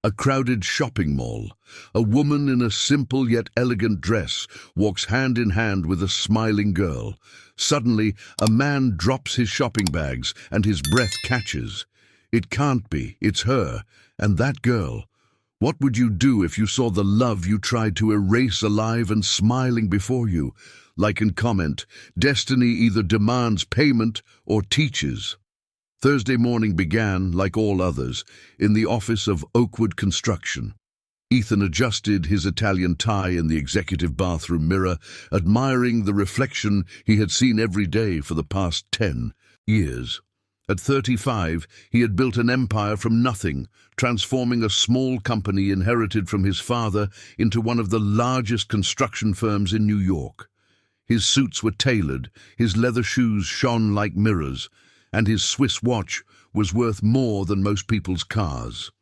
A crowded shopping mall. A woman in a simple yet elegant dress walks hand in hand with a smiling girl. Suddenly, a man drops his shopping bags and his breath catches. It can't be. It's her. And that girl. What would you do if you saw the love you tried to erase alive and smiling before you? Like and comment. Destiny either demands payment or teaches. Thursday morning began, like all others, in the office of Oakwood Construction. Ethan adjusted his Italian tie in the executive bathroom mirror, admiring the reflection he had seen every day for the past 10 years. At 35, he had built an empire from nothing, transforming a small company inherited from his father into one of the largest construction firms in New York. His suits were tailored, his leather shoes shone like mirrors, and his Swiss watch was worth more than most people's cars.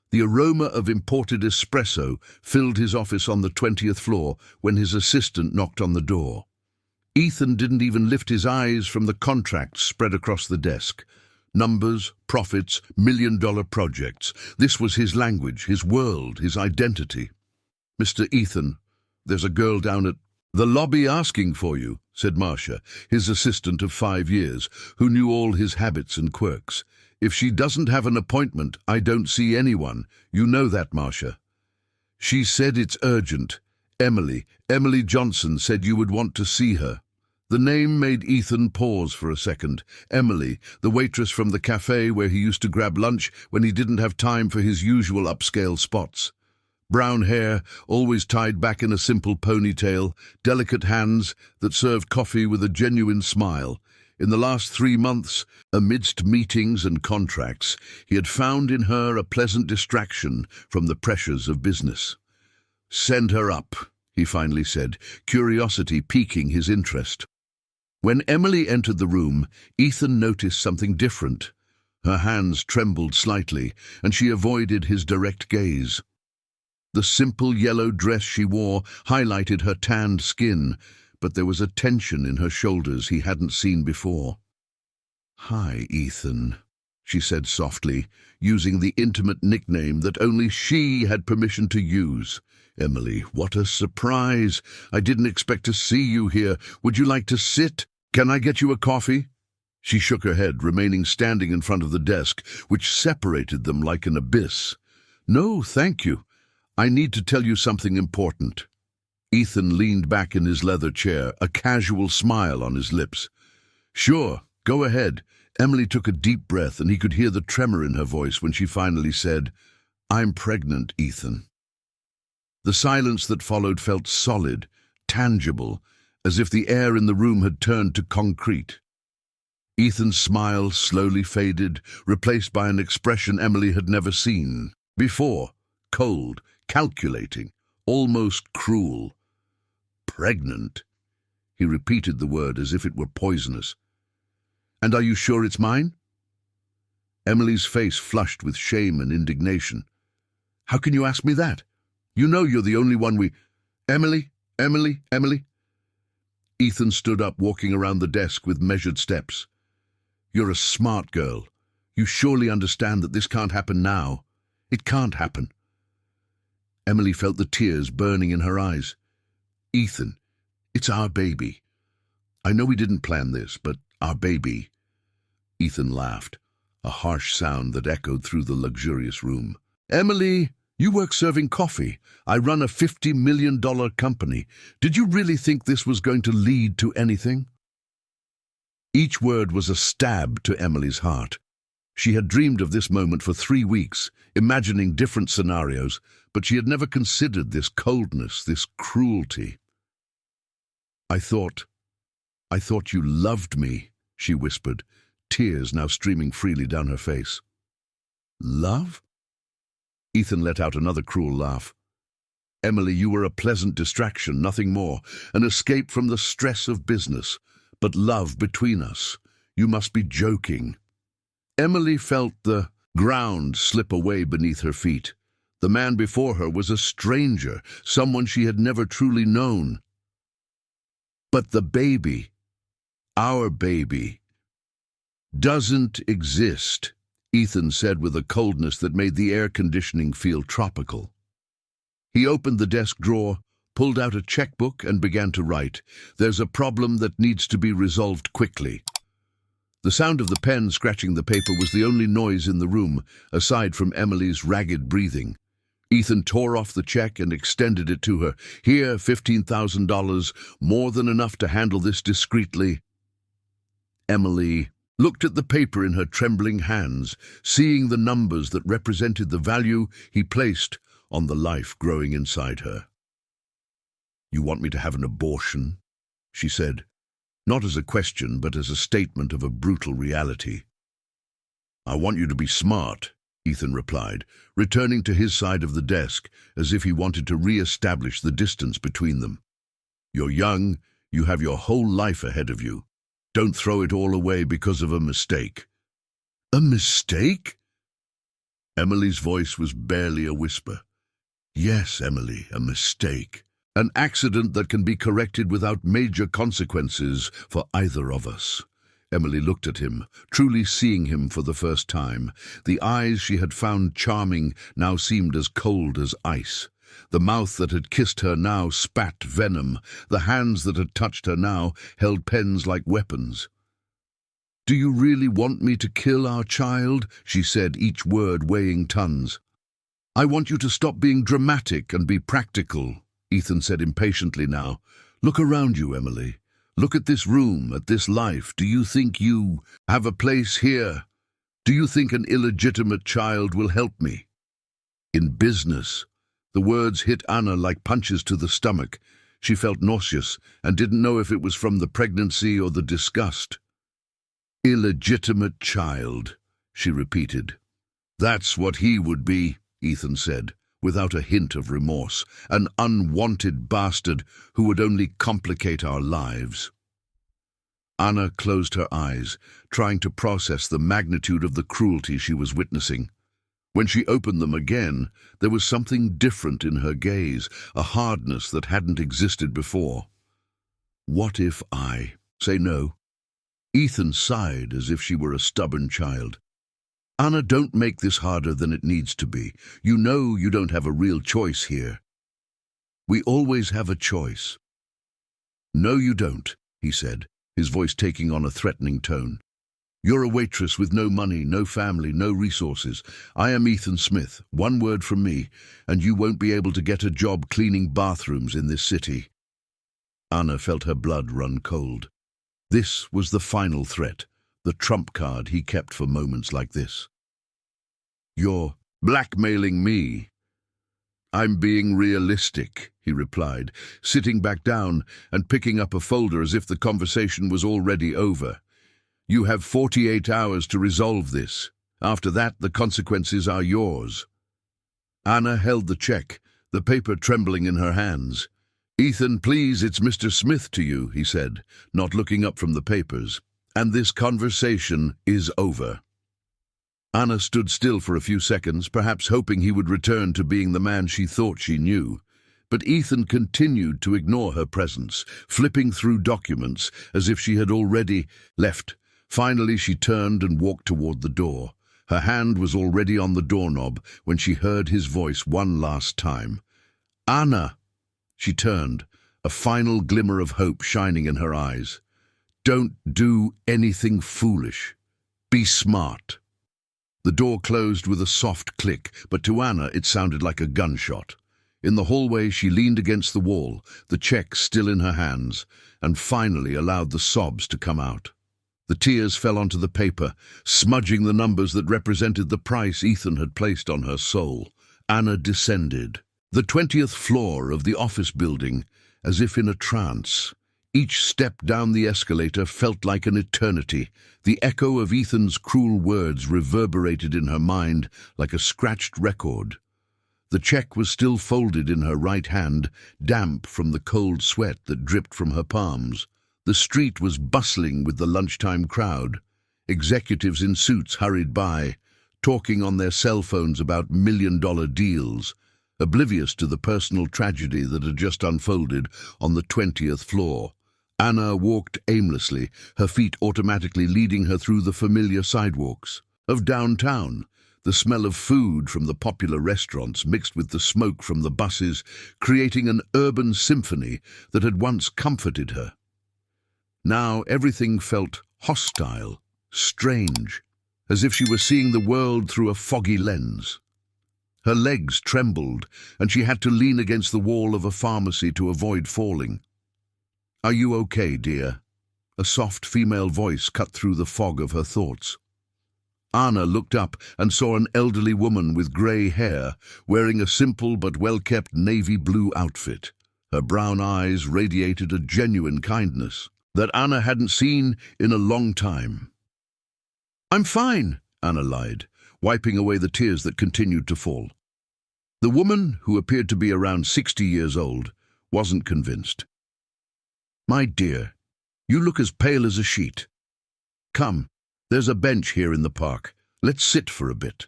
The aroma of imported espresso filled his office on the 20th floor when his assistant knocked on the door. Ethan didn't even lift his eyes from the contracts spread across the desk. Numbers, profits, million-dollar projects. This was his language, his world, his identity. "Mr. Ethan, there's a girl down at the lobby asking for you," said Marcia, his assistant of 5 years, who knew all his habits and quirks. "If she doesn't have an appointment, I don't see anyone. You know that, Marcia." "She said it's urgent. Emily Johnson said you would want to see her." The name made Ethan pause for a second. Emily, the waitress from the cafe where he used to grab lunch when he didn't have time for his usual upscale spots. Brown hair, always tied back in a simple ponytail, delicate hands that served coffee with a genuine smile. In the last 3 months, amidst meetings and contracts, he had found in her a pleasant distraction from the pressures of business. "Send her up," he finally said, curiosity piquing his interest. When Emily entered the room, Ethan noticed something different. Her hands trembled slightly, and she avoided his direct gaze. The simple yellow dress she wore highlighted her tanned skin, but there was a tension in her shoulders he hadn't seen before. "Hi, Ethan," she said softly, using the intimate nickname that only she had permission to use. "Emily, what a surprise! I didn't expect to see you here. Would you like to sit? Can I get you a coffee?" She shook her head, remaining standing in front of the desk, which separated them like an abyss. "No, thank you. I need to tell you something important." Ethan leaned back in his leather chair, a casual smile on his lips. "Sure, go ahead." Emily took a deep breath, and he could hear the tremor in her voice when she finally said, "I'm pregnant, Ethan." The silence that followed felt solid, tangible, as if the air in the room had turned to concrete. Ethan's smile slowly faded, replaced by an expression Emily had never seen before, cold, calculating, almost cruel. "Pregnant?" He repeated the word as if it were poisonous. "And are you sure it's mine?" Emily's face flushed with shame and indignation. "How can you ask me that? You know you're the only one we—" "Emily. Ethan stood up, walking around the desk with measured steps. "You're a smart girl. You surely understand that this can't happen now. It can't happen." Emily felt the tears burning in her eyes. "Ethan, it's our baby. I know we didn't plan this, but our baby." Ethan laughed, a harsh sound that echoed through the luxurious room. "Emily, you work serving coffee. I run a $50 million company. Did you really think this was going to lead to anything?" Each word was a stab to Emily's heart. She had dreamed of this moment for 3 weeks, imagining different scenarios, but she had never considered this coldness, this cruelty. I thought you loved me," she whispered, tears now streaming freely down her face. "Love?" Ethan let out another cruel laugh. "Emily, you were a pleasant distraction, nothing more, an escape from the stress of business. But love between us, you must be joking." Emily felt the ground slip away beneath her feet. The man before her was a stranger, someone she had never truly known. "But the baby, our baby, doesn't exist," Ethan said with a coldness that made the air conditioning feel tropical. He opened the desk drawer, pulled out a checkbook and began to write. "There's a problem that needs to be resolved quickly." The sound of the pen scratching the paper was the only noise in the room, aside from Emily's ragged breathing. Ethan tore off the check and extended it to her. "Here, $15,000, more than enough to handle this discreetly." Emily looked at the paper in her trembling hands, seeing the numbers that represented the value he placed on the life growing inside her. "You want me to have an abortion?" she said, not as a question but as a statement of a brutal reality. "I want you to be smart," Ethan replied, returning to his side of the desk as if he wanted to re-establish the distance between them. "You're young, you have your whole life ahead of you. Don't throw it all away because of a mistake." "A mistake?" Emily's voice was barely a whisper. "Yes, Emily, a mistake. An accident that can be corrected without major consequences for either of us." Emily looked at him, truly seeing him for the first time. The eyes she had found charming now seemed as cold as ice. The mouth that had kissed her now spat venom. The hands that had touched her now held pens like weapons. "Do you really want me to kill our child?" she said, each word weighing tons. "I want you to stop being dramatic and be practical," Ethan said impatiently now. "Look around you, Emily. Look at this room, at this life. Do you think you have a place here? Do you think an illegitimate child will help me? In business?" The words hit Anna like punches to the stomach. She felt nauseous and didn't know if it was from the pregnancy or the disgust. "Illegitimate child," she repeated. "That's what he would be," Ethan said, without a hint of remorse. "An unwanted bastard who would only complicate our lives." Anna closed her eyes, trying to process the magnitude of the cruelty she was witnessing. When she opened them again, there was something different in her gaze, a hardness that hadn't existed before. "What if I say no?" Ethan sighed as if she were a stubborn child. "Anna, don't make this harder than it needs to be. You know you don't have a real choice here." "We always have a choice." "No, you don't," he said, his voice taking on a threatening tone. "You're a waitress with no money, no family, no resources. I am Ethan Smith. One word from me, and you won't be able to get a job cleaning bathrooms in this city." Anna felt her blood run cold. This was the final threat, the trump card he kept for moments like this. "You're blackmailing me." "I'm being realistic," he replied, sitting back down and picking up a folder as if the conversation was already over. "You have 48 hours to resolve this. After that, the consequences are yours." Anna held the check, the paper trembling in her hands. "Ethan, please, it's Mr. Smith to you," he said, not looking up from the papers. "And this conversation is over." Anna stood still for a few seconds, perhaps hoping he would return to being the man she thought she knew. But Ethan continued to ignore her presence, flipping through documents as if she had already left. Finally, she turned and walked toward the door. Her hand was already on the doorknob when she heard his voice one last time. "Anna!" She turned, a final glimmer of hope shining in her eyes. "Don't do anything foolish. Be smart." The door closed with a soft click, but to Anna it sounded like a gunshot. In the hallway she leaned against the wall, the check still in her hands, and finally allowed the sobs to come out. The tears fell onto the paper, smudging the numbers that represented the price Ethan had placed on her soul. Anna descended. The 20th floor of the office building, as if in a trance. Each step down the escalator felt like an eternity. The echo of Ethan's cruel words reverberated in her mind like a scratched record. The check was still folded in her right hand, damp from the cold sweat that dripped from her palms. The street was bustling with the lunchtime crowd. Executives in suits hurried by, talking on their cell phones about million-dollar deals, oblivious to the personal tragedy that had just unfolded on the 20th floor. Anna walked aimlessly, her feet automatically leading her through the familiar sidewalks. of downtown, the smell of food from the popular restaurants mixed with the smoke from the buses, creating an urban symphony that had once comforted her. Now everything felt hostile, strange, as if she were seeing the world through a foggy lens. Her legs trembled, and she had to lean against the wall of a pharmacy to avoid falling. "Are you okay, dear?" A soft female voice cut through the fog of her thoughts. Anna looked up and saw an elderly woman with grey hair, wearing a simple but well-kept navy blue outfit. Her brown eyes radiated a genuine kindness that Anna hadn't seen in a long time. "I'm fine," Anna lied, wiping away the tears that continued to fall. The woman, who appeared to be around 60 years old, wasn't convinced. "My dear, you look as pale as a sheet. Come, there's a bench here in the park. Let's sit for a bit."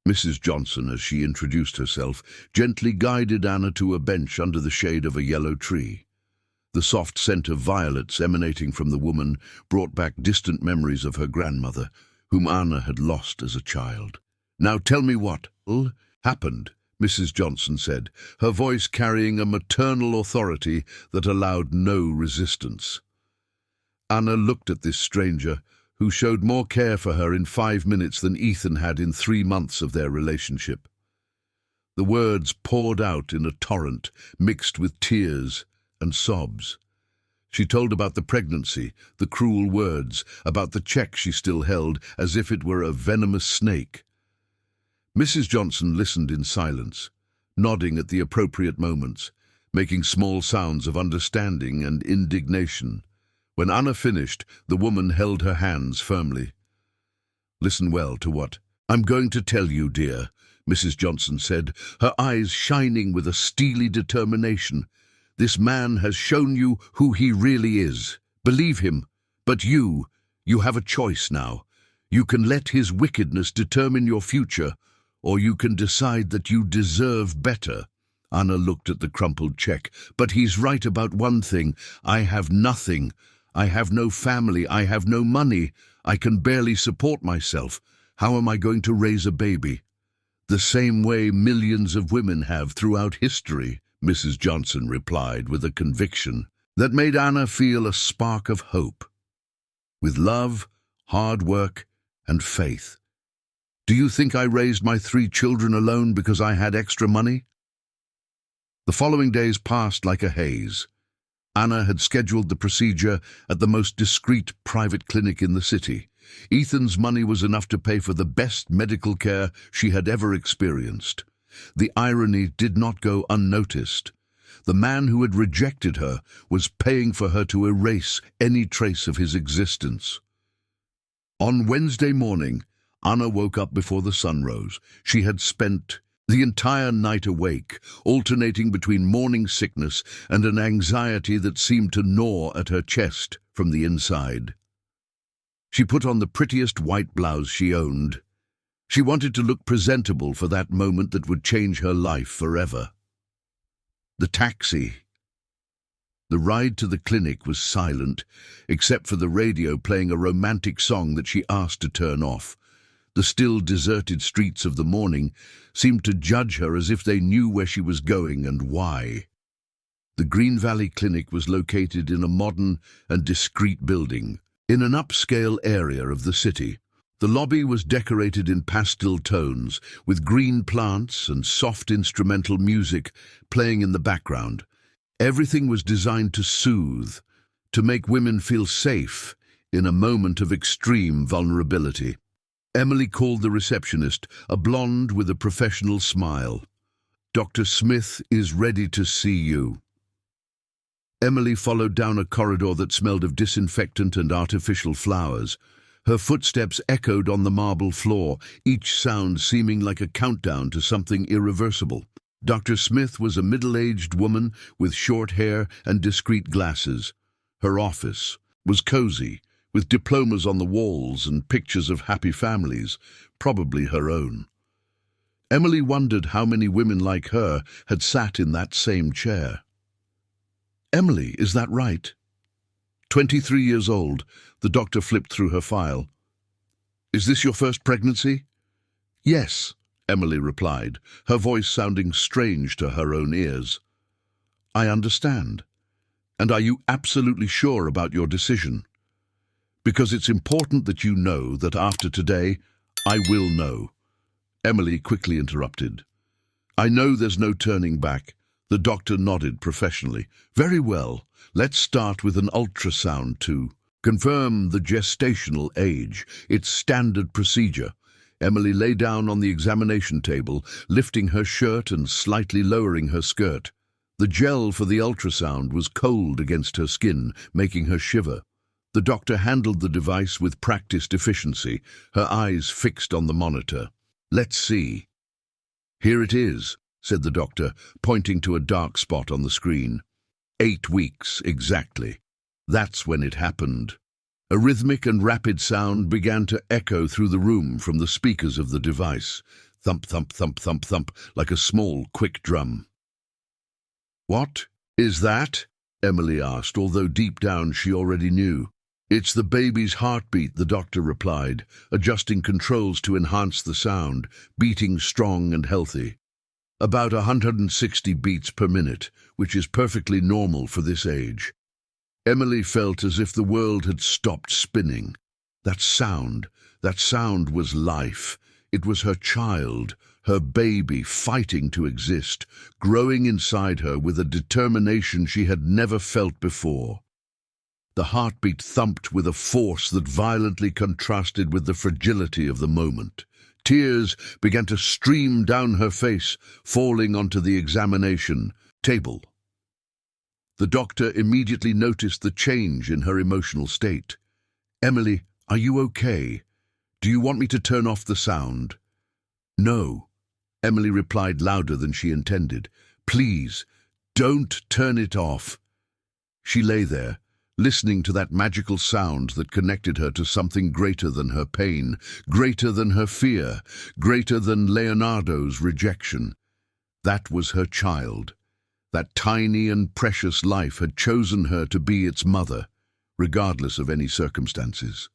Mrs. Johnson, as she introduced herself, gently guided Anna to a bench under the shade of a yellow tree. The soft scent of violets emanating from the woman brought back distant memories of her grandmother, whom Anna had lost as a child. "Now tell me what happened," Mrs. Johnson said, her voice carrying a maternal authority that allowed no resistance. Anna looked at this stranger, who showed more care for her in 5 minutes than Ethan had in 3 months of their relationship. The words poured out in a torrent, mixed with tears and sobs. She told about the pregnancy, the cruel words, about the check she still held as if it were a venomous snake. Mrs. Johnson listened in silence, nodding at the appropriate moments, making small sounds of understanding and indignation. When Anna finished, the woman held her hands firmly. "Listen well to what I'm going to tell you, dear," Mrs. Johnson said, her eyes shining with a steely determination. "This man has shown you who he really is. Believe him. But you have a choice now. You can let his wickedness determine your future, or you can decide that you deserve better." Anna looked at the crumpled check. "But he's right about one thing. I have nothing. I have no family. I have no money. I can barely support myself. How am I going to raise a baby?" "The same way millions of women have throughout history," Mrs. Johnson replied with a conviction that made Anna feel a spark of hope. "With love, hard work, and faith. Do you think I raised my 3 children alone because I had extra money?" The following days passed like a haze. Anna had scheduled the procedure at the most discreet private clinic in the city. Ethan's money was enough to pay for the best medical care she had ever experienced. The irony did not go unnoticed. The man who had rejected her was paying for her to erase any trace of his existence. On Wednesday morning, Anna woke up before the sun rose. She had spent the entire night awake, alternating between morning sickness and an anxiety that seemed to gnaw at her chest from the inside. She put on the prettiest white blouse she owned. She wanted to look presentable for that moment that would change her life forever. The taxi. The ride to the clinic was silent, except for the radio playing a romantic song that she asked to turn off. The still deserted streets of the morning seemed to judge her as if they knew where she was going and why. The Green Valley Clinic was located in a modern and discreet building, in an upscale area of the city. The lobby was decorated in pastel tones, with green plants and soft instrumental music playing in the background. Everything was designed to soothe, to make women feel safe in a moment of extreme vulnerability. Emily called the receptionist, a blonde with a professional smile. "Dr. Smith is ready to see you." Emily followed down a corridor that smelled of disinfectant and artificial flowers. Her footsteps echoed on the marble floor, each sound seeming like a countdown to something irreversible. Dr. Smith was a middle-aged woman with short hair and discreet glasses. Her office was cozy, with diplomas on the walls and pictures of happy families, probably her own. Emily wondered how many women like her had sat in that same chair. "Emily, is that right?" 23 years old, the doctor flipped through her file. Is this your first pregnancy? Yes, Emily replied, her voice sounding strange to her own ears. I understand. And are you absolutely sure about your decision? Because it's important that you know that after today, I will know. Emily quickly interrupted. I know there's no turning back. The doctor nodded professionally. Very well. Let's start with an ultrasound to confirm the gestational age. It's standard procedure. Emily lay down on the examination table, lifting her shirt and slightly lowering her skirt. The gel for the ultrasound was cold against her skin, making her shiver. The doctor handled the device with practiced efficiency, her eyes fixed on the monitor. Let's see. Here it is, said the doctor, pointing to a dark spot on the screen. 8 weeks, exactly. That's when it happened. A rhythmic and rapid sound began to echo through the room from the speakers of the device. Thump, thump, thump, thump, thump, like a small, quick drum. What is that? Emily asked, although deep down she already knew. It's the baby's heartbeat, the doctor replied, adjusting controls to enhance the sound, beating strong and healthy. About 160 beats per minute, which is perfectly normal for this age. Emily felt as if the world had stopped spinning. That sound was life. It was her child, her baby, fighting to exist, growing inside her with a determination she had never felt before. The heartbeat thumped with a force that violently contrasted with the fragility of the moment. Tears began to stream down her face, falling onto the examination table. The doctor immediately noticed the change in her emotional state. Emily, are you okay? Do you want me to turn off the sound? No, Emily replied louder than she intended. Please, don't turn it off. She lay there, listening to that magical sound that connected her to something greater than her pain, greater than her fear, greater than Leonardo's rejection. That was her child. That tiny and precious life had chosen her to be its mother, regardless of any circumstances.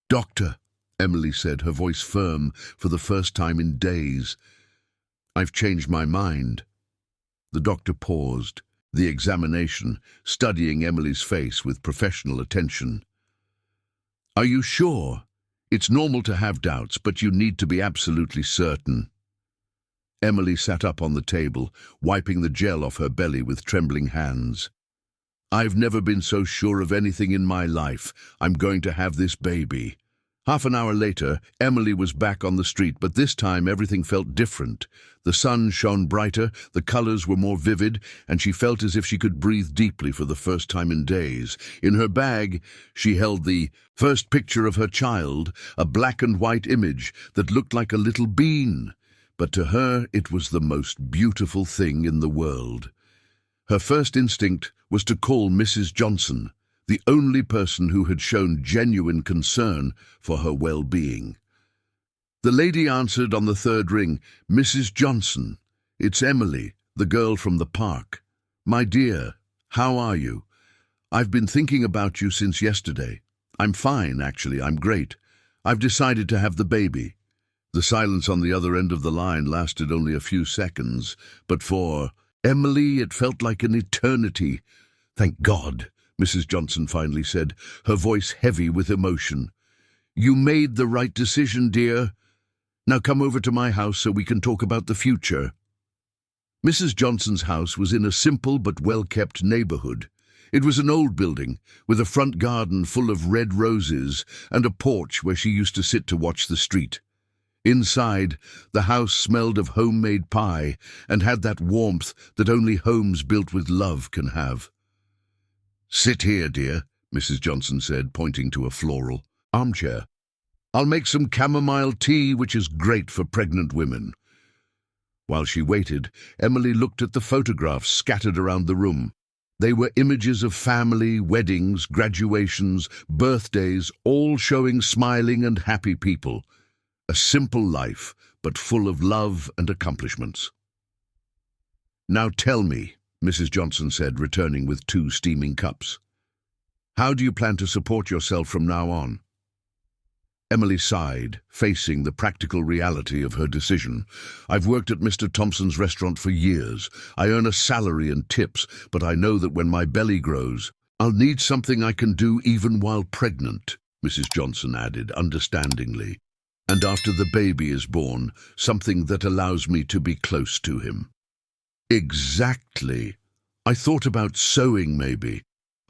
Doctor, Emily said, her voice firm for the first time in days. I've changed my mind. The doctor paused, the examination, studying Emily's face with professional attention. Are you sure? It's normal to have doubts, but you need to be absolutely certain. Emily sat up on the table, wiping the gel off her belly with trembling hands. I've never been so sure of anything in my life. I'm going to have this baby. Half an hour later, Emily was back on the street, but this time everything felt different. The sun shone brighter, the colors were more vivid, and she felt as if she could breathe deeply for the first time in days. In her bag, she held the first picture of her child, a black and white image that looked like a little bean. But to her, it was the most beautiful thing in the world. Her first instinct was to call Mrs. Johnson, the only person who had shown genuine concern for her well-being. The lady answered on the third ring, Mrs. Johnson, it's Emily, the girl from the park. My dear, how are you? I've been thinking about you since yesterday. I'm fine, actually, I'm great. I've decided to have the baby. The silence on the other end of the line lasted only a few seconds, but for Emily it felt like an eternity. Thank God, Mrs. Johnson finally said, her voice heavy with emotion. You made the right decision, dear. Now come over to my house so we can talk about the future. Mrs. Johnson's house was in a simple but well-kept neighborhood. It was an old building, with a front garden full of red roses and a porch where she used to sit to watch the street. Inside, the house smelled of homemade pie and had that warmth that only homes built with love can have. Sit here, dear, Mrs. Johnson said, pointing to a floral armchair. I'll make some chamomile tea, which is great for pregnant women. While she waited, Emily looked at the photographs scattered around the room. They were images of family, weddings, graduations, birthdays, all showing smiling and happy people. A simple life, but full of love and accomplishments. Now tell me, Mrs. Johnson said, returning with 2 steaming cups. How do you plan to support yourself from now on? Emily sighed, facing the practical reality of her decision. I've worked at Mr. Thompson's restaurant for years. I earn a salary and tips, but I know that when my belly grows, I'll need something I can do even while pregnant, Mrs. Johnson added understandingly. And after the baby is born, something that allows me to be close to him. Exactly. I thought about sewing, maybe.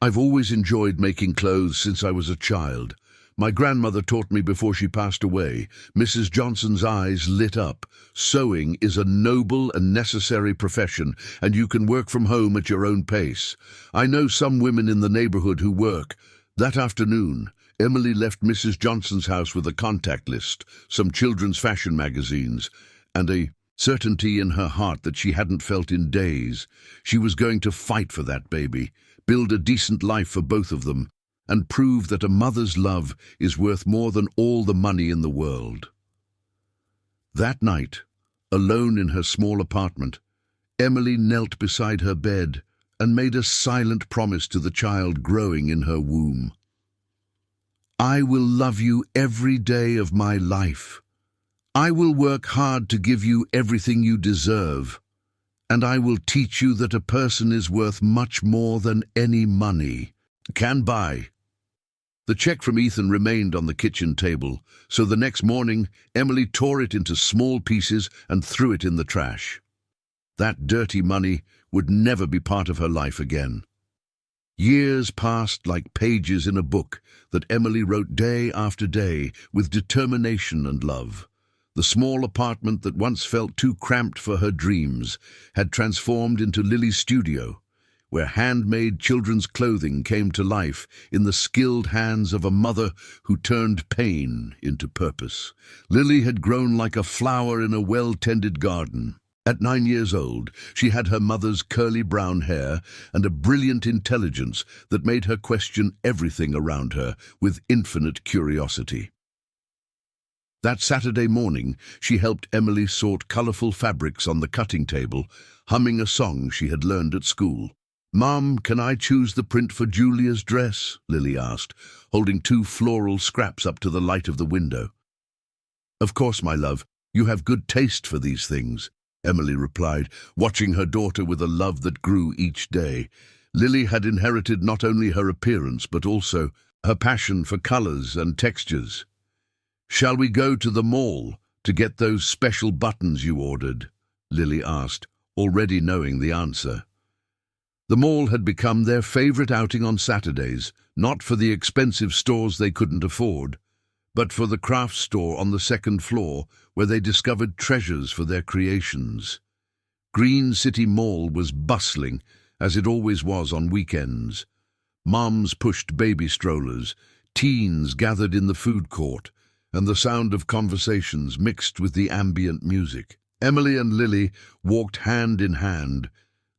I've always enjoyed making clothes since I was a child. My grandmother taught me before she passed away. Mrs. Johnson's eyes lit up. Sewing is a noble and necessary profession, and you can work from home at your own pace. I know some women in the neighborhood who work. That afternoon, Emily left Mrs. Johnson's house with a contact list, some children's fashion magazines, and a certainty in her heart that she hadn't felt in days. She was going to fight for that baby, build a decent life for both of them, and prove that a mother's love is worth more than all the money in the world. That night, alone in her small apartment, Emily knelt beside her bed and made a silent promise to the child growing in her womb. I will love you every day of my life. I will work hard to give you everything you deserve, and I will teach you that a person is worth much more than any money can buy. The check from Ethan remained on the kitchen table, so the next morning Emily tore it into small pieces and threw it in the trash. That dirty money would never be part of her life again. Years passed like pages in a book that Emily wrote day after day with determination and love. The small apartment that once felt too cramped for her dreams had transformed into Lily's studio, where handmade children's clothing came to life in the skilled hands of a mother who turned pain into purpose. Lily had grown like a flower in a well-tended garden. At 9 years old, she had her mother's curly brown hair and a brilliant intelligence that made her question everything around her with infinite curiosity. That Saturday morning, she helped Emily sort colorful fabrics on the cutting table, humming a song she had learned at school. "Mom, can I choose the print for Julia's dress?" Lily asked, holding 2 floral scraps up to the light of the window. "Of course, my love. You have good taste for these things," Emily replied, watching her daughter with a love that grew each day. Lily had inherited not only her appearance, but also her passion for colors and textures. "Shall we go to the mall to get those special buttons you ordered?" Lily asked, already knowing the answer. The mall had become their favorite outing on Saturdays, not for the expensive stores they couldn't afford, but for the craft store on the 2nd floor where they discovered treasures for their creations. Green City Mall was bustling, as it always was on weekends. Moms pushed baby strollers, teens gathered in the food court, and the sound of conversations mixed with the ambient music. Emily and Lily walked hand in hand,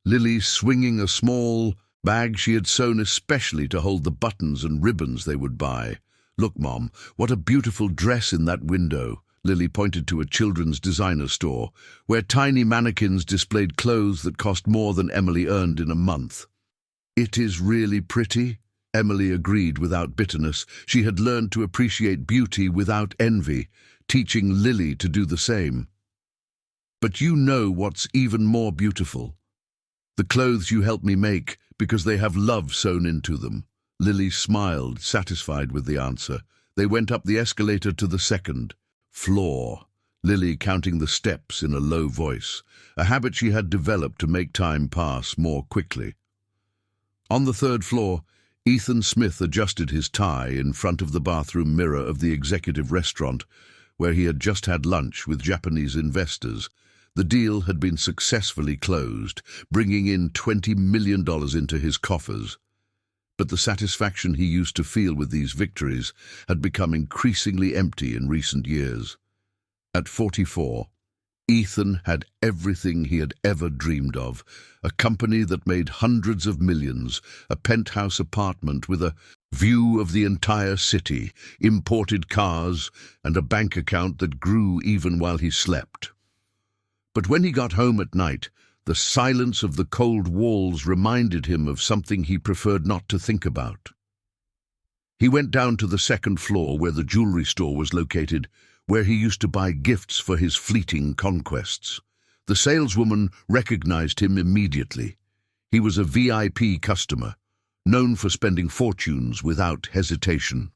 Lily swinging a small bag she had sewn especially to hold the buttons and ribbons they would buy. "Look, Mom, what a beautiful dress in that window." Lily pointed to a children's designer store, where tiny mannequins displayed clothes that cost more than Emily earned in a month. "It is really pretty," Emily agreed without bitterness. She had learned to appreciate beauty without envy, teaching Lily to do the same. "But you know what's even more beautiful? The clothes you helped me make, because they have love sewn into them." Lily smiled, satisfied with the answer. They went up the escalator to the 2nd floor, Lily counting the steps in a low voice, a habit she had developed to make time pass more quickly. On the 3rd floor, Ethan Smith adjusted his tie in front of the bathroom mirror of the executive restaurant, where he had just had lunch with Japanese investors. The deal had been successfully closed, bringing in $20 million into his coffers. But the satisfaction he used to feel with these victories had become increasingly empty in recent years. At 44, Ethan had everything he had ever dreamed of: a company that made hundreds of millions, a penthouse apartment with a view of the entire city, imported cars, and a bank account that grew even while he slept. But when he got home at night, the silence of the cold walls reminded him of something he preferred not to think about. He went down to the second floor where the jewelry store was located, where he used to buy gifts for his fleeting conquests. The saleswoman recognized him immediately. He was a VIP customer, known for spending fortunes without hesitation.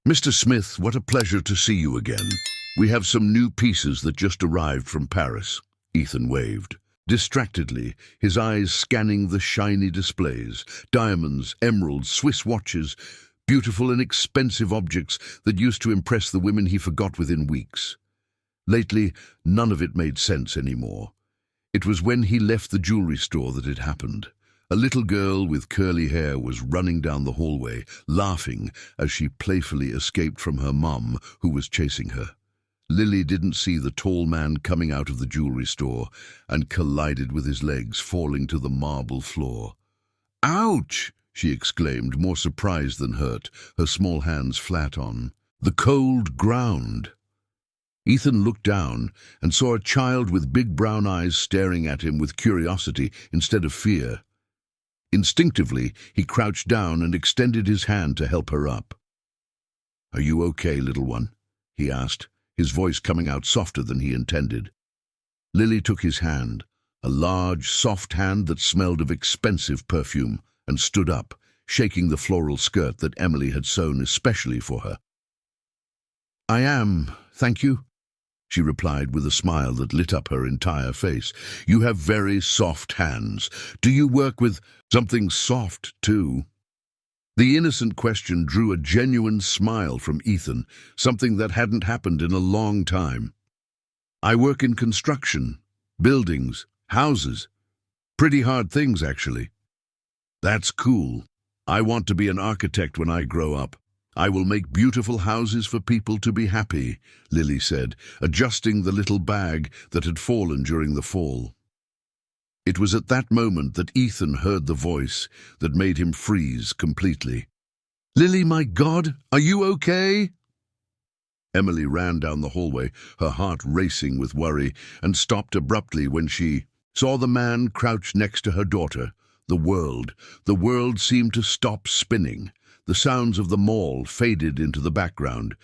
"Mr. Smith, what a pleasure to see you again. We have some new pieces that just arrived from Paris." Ethan waved, distractedly, his eyes scanning the shiny displays, diamonds, emeralds, Swiss watches, beautiful and expensive objects that used to impress the women he forgot within weeks. Lately, none of it made sense anymore. It was when he left the jewelry store that it happened. A little girl with curly hair was running down the hallway, laughing as she playfully escaped from her mum, who was chasing her. Lily didn't see the tall man coming out of the jewelry store and collided with his legs, falling to the marble floor. "Ouch!" she exclaimed, more surprised than hurt, her small hands flat on the cold ground. Ethan looked down and saw a child with big brown eyes staring at him with curiosity instead of fear. Instinctively, he crouched down and extended his hand to help her up. "Are you okay, little one?" he asked, his voice coming out softer than he intended. Lily took his hand, a large, soft hand that smelled of expensive perfume, and stood up, shaking the floral skirt that Emily had sewn especially for her. "I am, thank you," she replied with a smile that lit up her entire face. "You have very soft hands. Do you work with something soft, too?" The innocent question drew a genuine smile from Ethan, something that hadn't happened in a long time. "I work in construction, buildings, houses. Pretty hard things, actually." "That's cool. I want to be an architect when I grow up. I will make beautiful houses for people to be happy," Lily said, adjusting the little bag that had fallen during the fall. It was at that moment that Ethan heard the voice that made him freeze completely. "Lily, my God, are you okay?" Emily ran down the hallway, her heart racing with worry, and stopped abruptly when she saw the man crouched next to her daughter. The world seemed to stop spinning. The sounds of the mall faded into the background.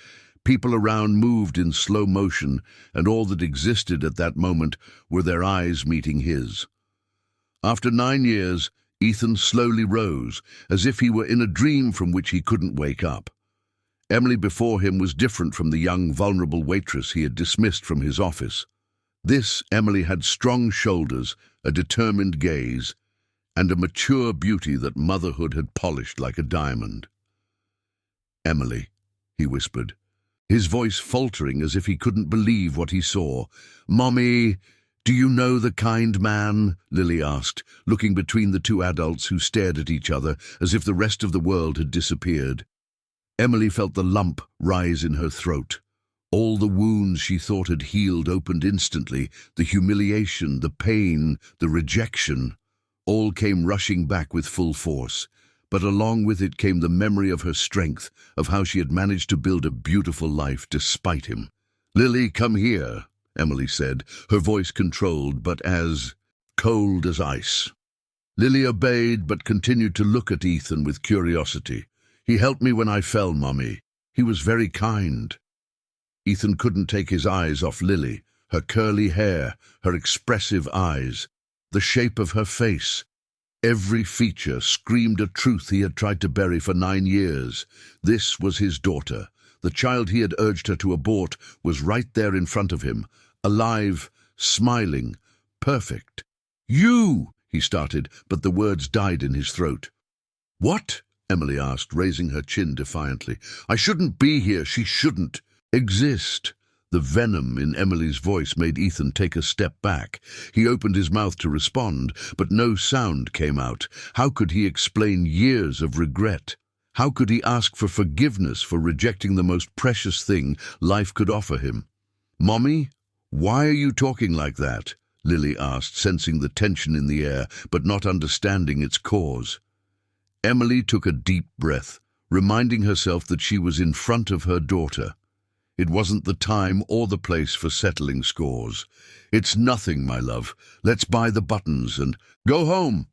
People around moved in slow motion, and all that existed at that moment were their eyes meeting his. After 9 years, Ethan slowly rose, as if he were in a dream from which he couldn't wake up. Emily before him was different from the young, vulnerable waitress he had dismissed from his office. This Emily had strong shoulders, a determined gaze, and a mature beauty that motherhood had polished like a diamond. "Emily," he whispered, his voice faltering as if he couldn't believe what he saw. "Mommy, do you know the kind man?" Lily asked, looking between the two adults who stared at each other as if the rest of the world had disappeared. Emily felt the lump rise in her throat. All the wounds she thought had healed opened instantly, the humiliation, the pain, the rejection. All came rushing back with full force, but along with it came the memory of her strength, of how she had managed to build a beautiful life despite him. "Lily, come here," Emily said, her voice controlled but as cold as ice. Lily obeyed but continued to look at Ethan with curiosity. "He helped me when I fell, Mommy. He was very kind." Ethan couldn't take his eyes off Lily, her curly hair, her expressive eyes, the shape of her face. Every feature screamed a truth he had tried to bury for 9 years. This was his daughter. The child he had urged her to abort was right there in front of him, alive, smiling, perfect. "You!" he started, but the words died in his throat. "What?" Emily asked, raising her chin defiantly. "I shouldn't be here. She shouldn't exist." The venom in Emily's voice made Ethan take a step back. He opened his mouth to respond, but no sound came out. How could he explain years of regret? How could he ask for forgiveness for rejecting the most precious thing life could offer him? "Mommy, why are you talking like that?" Lily asked, sensing the tension in the air, but not understanding its cause. Emily took a deep breath, reminding herself that she was in front of her daughter. It wasn't the time or the place for settling scores. "It's nothing, my love. Let's buy the buttons and go home,"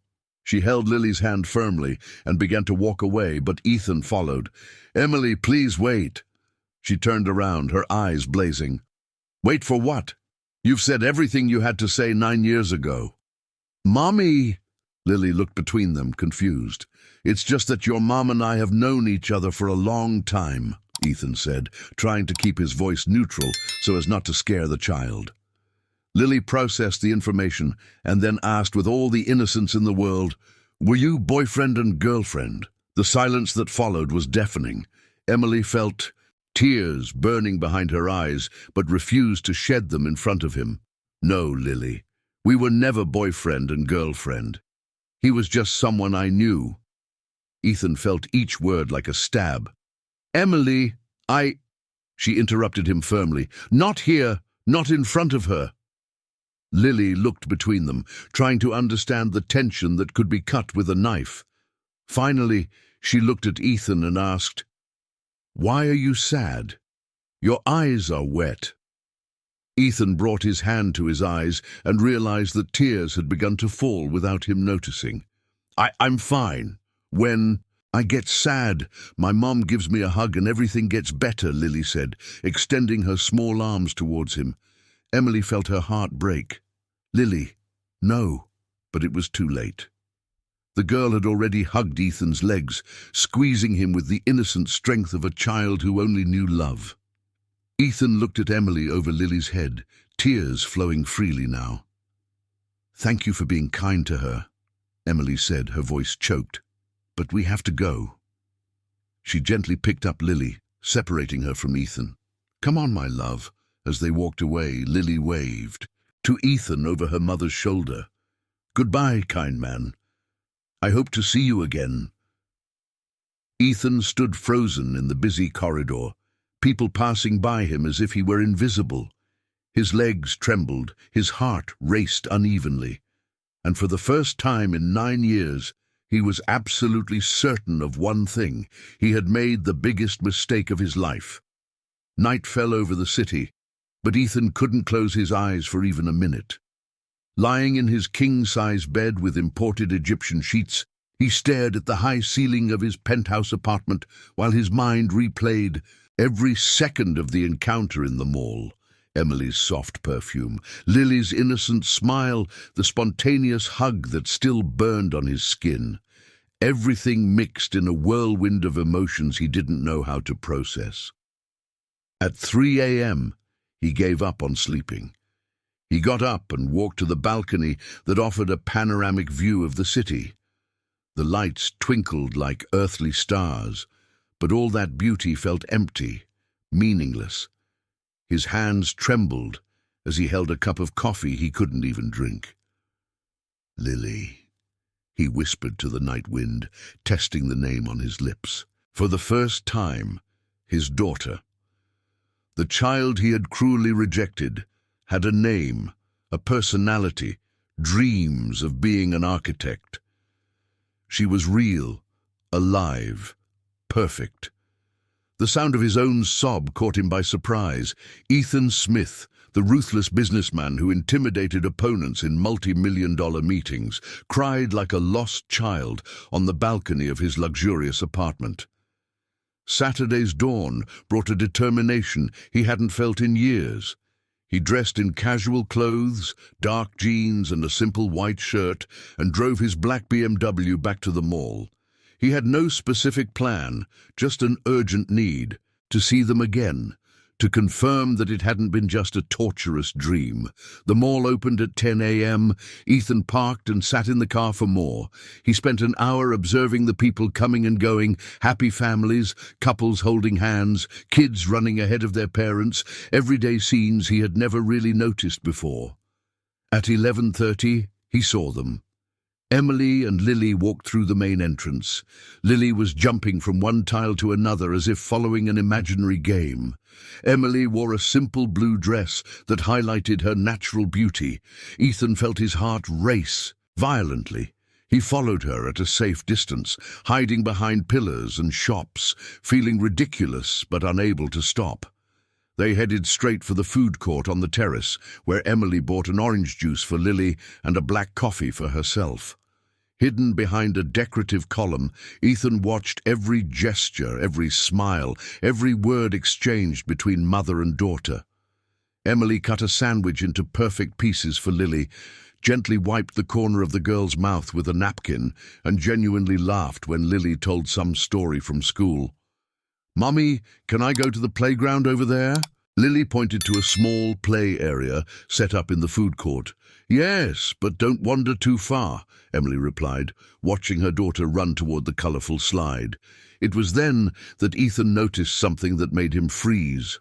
She held Lily's hand firmly and began to walk away, but Ethan followed. "Emily, please wait." She turned around, her eyes blazing. "Wait for what? You've said everything you had to say 9 years ago." "Mommy!" Lily looked between them, confused. "It's just that your mom and I have known each other for a long time," Ethan said, trying to keep his voice neutral so as not to scare the child. Lily processed the information and then asked with all the innocence in the world, "Were you boyfriend and girlfriend?" The silence that followed was deafening. Emily felt tears burning behind her eyes, but refused to shed them in front of him. "No, Lily, we were never boyfriend and girlfriend. He was just someone I knew." Ethan felt each word like a stab. "Emily, She interrupted him firmly. "Not here, not in front of her." Lily looked between them, trying to understand the tension that could be cut with a knife. Finally, she looked at Ethan and asked, "Why are you sad? Your eyes are wet." Ethan brought his hand to his eyes and realized that tears had begun to fall without him noticing. I'm fine. When I get sad, my mom gives me a hug and everything gets better," Lily said, extending her small arms towards him. Emily felt her heart break. "Lily, no," but it was too late. The girl had already hugged Ethan's legs, squeezing him with the innocent strength of a child who only knew love. Ethan looked at Emily over Lily's head, tears flowing freely now. "Thank you for being kind to her," Emily said, her voice choked. "But we have to go." She gently picked up Lily, separating her from Ethan. "Come on, my love." As they walked away, Lily waved to Ethan over her mother's shoulder. "Goodbye, kind man. I hope to see you again." Ethan stood frozen in the busy corridor, people passing by him as if he were invisible. His legs trembled, his heart raced unevenly, and for the first time in 9 years, he was absolutely certain of one thing: he had made the biggest mistake of his life. Night fell over the city, but Ethan couldn't close his eyes for even a minute. Lying in his king-size bed with imported Egyptian sheets, he stared at the high ceiling of his penthouse apartment while his mind replayed every second of the encounter in the mall. Emily's soft perfume, Lily's innocent smile, the spontaneous hug that still burned on his skin. Everything mixed in a whirlwind of emotions he didn't know how to process. At 3 a.m., he gave up on sleeping. He got up and walked to the balcony that offered a panoramic view of the city. The lights twinkled like earthly stars, but all that beauty felt empty, meaningless. His hands trembled as he held a cup of coffee he couldn't even drink. "Lily," he whispered to the night wind, testing the name on his lips. For the first time, his daughter. The child he had cruelly rejected had a name, a personality, dreams of being an architect. She was real, alive, perfect. The sound of his own sob caught him by surprise. Ethan Smith, the ruthless businessman who intimidated opponents in multi-million-dollar meetings, cried like a lost child on the balcony of his luxurious apartment. Saturday's dawn brought a determination he hadn't felt in years. He dressed in casual clothes, dark jeans and a simple white shirt, and drove his black BMW back to the mall. He had no specific plan, just an urgent need to see them again, to confirm that it hadn't been just a torturous dream. The mall opened at 10 a.m. Ethan parked and sat in the car for more. He spent an hour observing the people coming and going, happy families, couples holding hands, kids running ahead of their parents, everyday scenes he had never really noticed before. At 11:30, he saw them. Emily and Lily walked through the main entrance. Lily was jumping from one tile to another as if following an imaginary game. Emily wore a simple blue dress that highlighted her natural beauty. Ethan felt his heart race violently. He followed her at a safe distance, hiding behind pillars and shops, feeling ridiculous but unable to stop. They headed straight for the food court on the terrace, where Emily bought an orange juice for Lily and a black coffee for herself. Hidden behind a decorative column, Ethan watched every gesture, every smile, every word exchanged between mother and daughter. Emily cut a sandwich into perfect pieces for Lily, gently wiped the corner of the girl's mouth with a napkin, and genuinely laughed when Lily told some story from school. "Mummy, can I go to the playground over there?" Lily pointed to a small play area set up in the food court. "Yes, but don't wander too far," Emily replied, watching her daughter run toward the colorful slide. It was then that Ethan noticed something that made him freeze.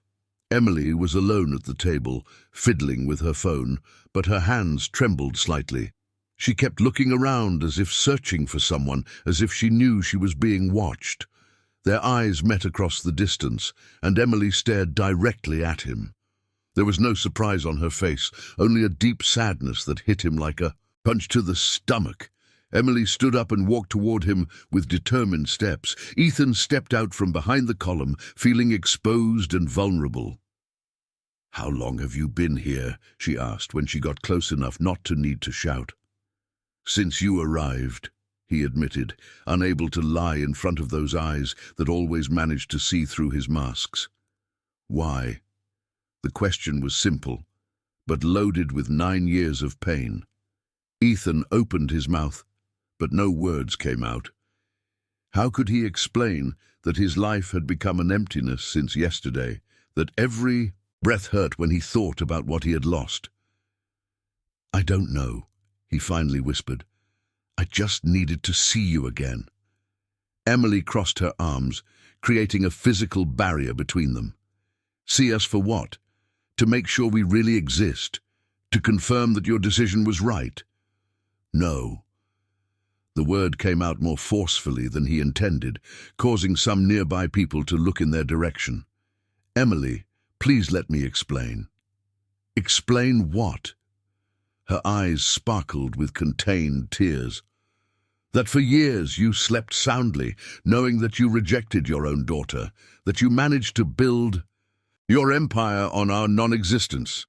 Emily was alone at the table, fiddling with her phone, but her hands trembled slightly. She kept looking around as if searching for someone, as if she knew she was being watched. Their eyes met across the distance, and Emily stared directly at him. There was no surprise on her face, only a deep sadness that hit him like a punch to the stomach. Emily stood up and walked toward him with determined steps. Ethan stepped out from behind the column, feeling exposed and vulnerable. "How long have you been here?" she asked when she got close enough not to need to shout. "Since you arrived," he admitted, unable to lie in front of those eyes that always managed to see through his masks. Why? The question was simple, but loaded with 9 years of pain. Ethan opened his mouth, but no words came out. How could he explain that his life had become an emptiness since yesterday, that every breath hurt when he thought about what he had lost? "I don't know," he finally whispered. "I just needed to see you again." Emily crossed her arms, creating a physical barrier between them. "See us for what? To make sure we really exist? To confirm that your decision was right?" "No." The word came out more forcefully than he intended, causing some nearby people to look in their direction. "Emily, please let me explain." "Explain what?" Her eyes sparkled with contained tears. "That for years you slept soundly, knowing that you rejected your own daughter, that you managed to build your empire on our non-existence."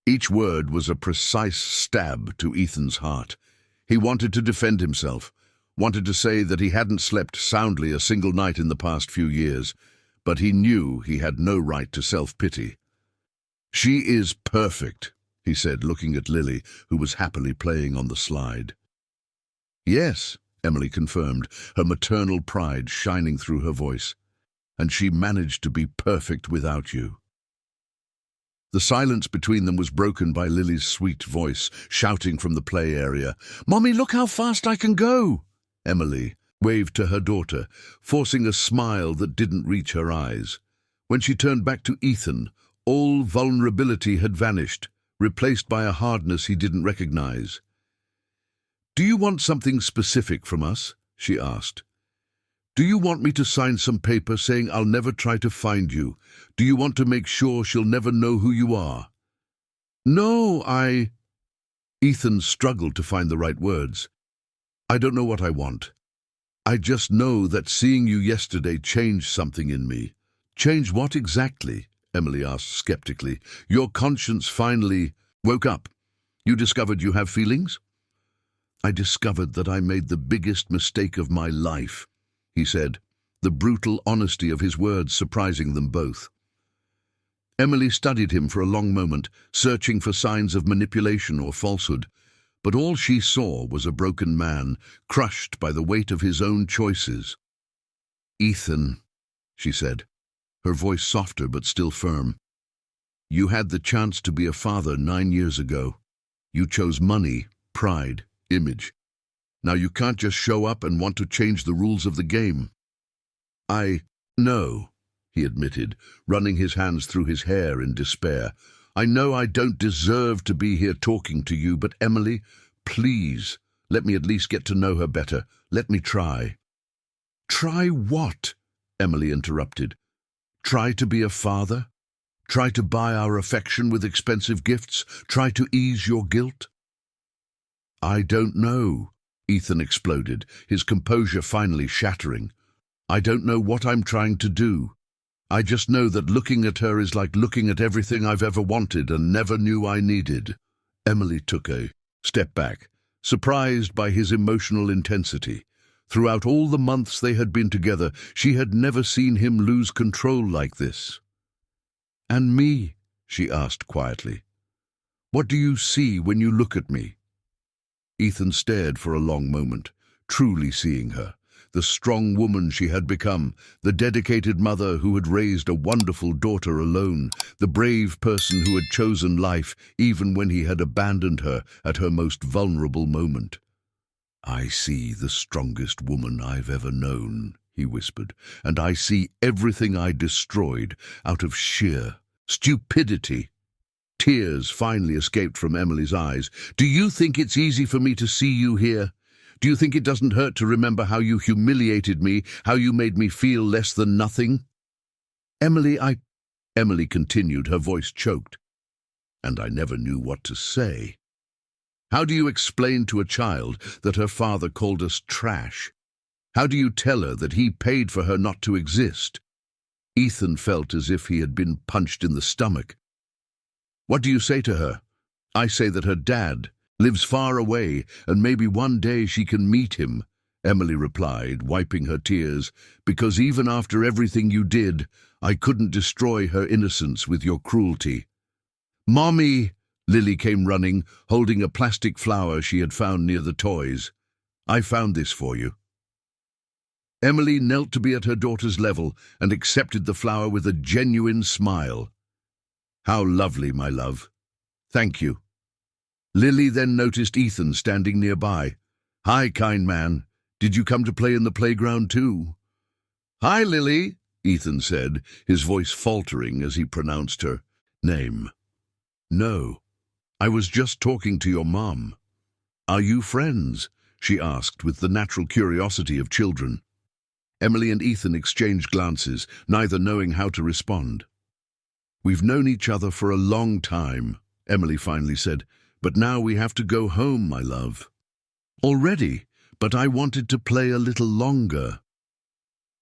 Each word was a precise stab to Ethan's heart. He wanted to defend himself, wanted to say that he hadn't slept soundly a single night in the past few years, but he knew he had no right to self-pity. "She is perfect," he said, looking at Lily, who was happily playing on the slide. "Yes," Emily confirmed, her maternal pride shining through her voice. "And she managed to be perfect without you." The silence between them was broken by Lily's sweet voice, shouting from the play area, "Mommy, look how fast I can go!" Emily waved to her daughter, forcing a smile that didn't reach her eyes. When she turned back to Ethan, all vulnerability had vanished, replaced by a hardness he didn't recognize. "Do you want something specific from us?" she asked. "Do you want me to sign some paper saying I'll never try to find you? Do you want to make sure she'll never know who you are?" "No, Ethan struggled to find the right words. "I don't know what I want. I just know that seeing you yesterday changed something in me." "Changed what exactly?" Emily asked skeptically. "Your conscience finally woke up. You discovered you have feelings?" "I discovered that I made the biggest mistake of my life," he said, the brutal honesty of his words surprising them both. Emily studied him for a long moment, searching for signs of manipulation or falsehood, but all she saw was a broken man, crushed by the weight of his own choices. "Ethan," she said, her voice softer but still firm, "you had the chance to be a father 9 years ago. You chose money, pride, image. Now you can't just show up and want to change the rules of the game." "I know," he admitted, running his hands through his hair in despair. "I know I don't deserve to be here talking to you, but Emily, please, let me at least get to know her better. Let me try." "Try what?" Emily interrupted. "Try to be a father? Try to buy our affection with expensive gifts? Try to ease your guilt?" "I don't know," Ethan exploded, his composure finally shattering. "I don't know what I'm trying to do. I just know that looking at her is like looking at everything I've ever wanted and never knew I needed." Emily took a step back, surprised by his emotional intensity. Throughout all the months they had been together, she had never seen him lose control like this. "And me?" she asked quietly. "What do you see when you look at me?" Ethan stared for a long moment, truly seeing her, the strong woman she had become, the dedicated mother who had raised a wonderful daughter alone, the brave person who had chosen life even when he had abandoned her at her most vulnerable moment. "I see the strongest woman I've ever known," he whispered, "and I see everything I destroyed out of sheer stupidity." Tears finally escaped from Emily's eyes. "Do you think it's easy for me to see you here? Do you think it doesn't hurt to remember how you humiliated me, how you made me feel less than nothing?" Emily continued, her voice choked. "And I never knew what to say. How do you explain to a child that her father called us trash? How do you tell her that he paid for her not to exist?" Ethan felt as if he had been punched in the stomach. "What do you say to her?" "I say that her dad lives far away, and maybe one day she can meet him," Emily replied, wiping her tears, "because even after everything you did, I couldn't destroy her innocence with your cruelty." "Mommy!" Lily came running, holding a plastic flower she had found near the toys. "I found this for you." Emily knelt to be at her daughter's level and accepted the flower with a genuine smile. "How lovely, my love. Thank you." Lily then noticed Ethan standing nearby. "Hi, kind man. Did you come to play in the playground too?" "Hi, Lily," Ethan said, his voice faltering as he pronounced her name. "No, I was just talking to your mom." "Are you friends?" she asked with the natural curiosity of children. Emily and Ethan exchanged glances, neither knowing how to respond. "We've known each other for a long time," Emily finally said, "but now we have to go home, my love." "Already? But I wanted to play a little longer."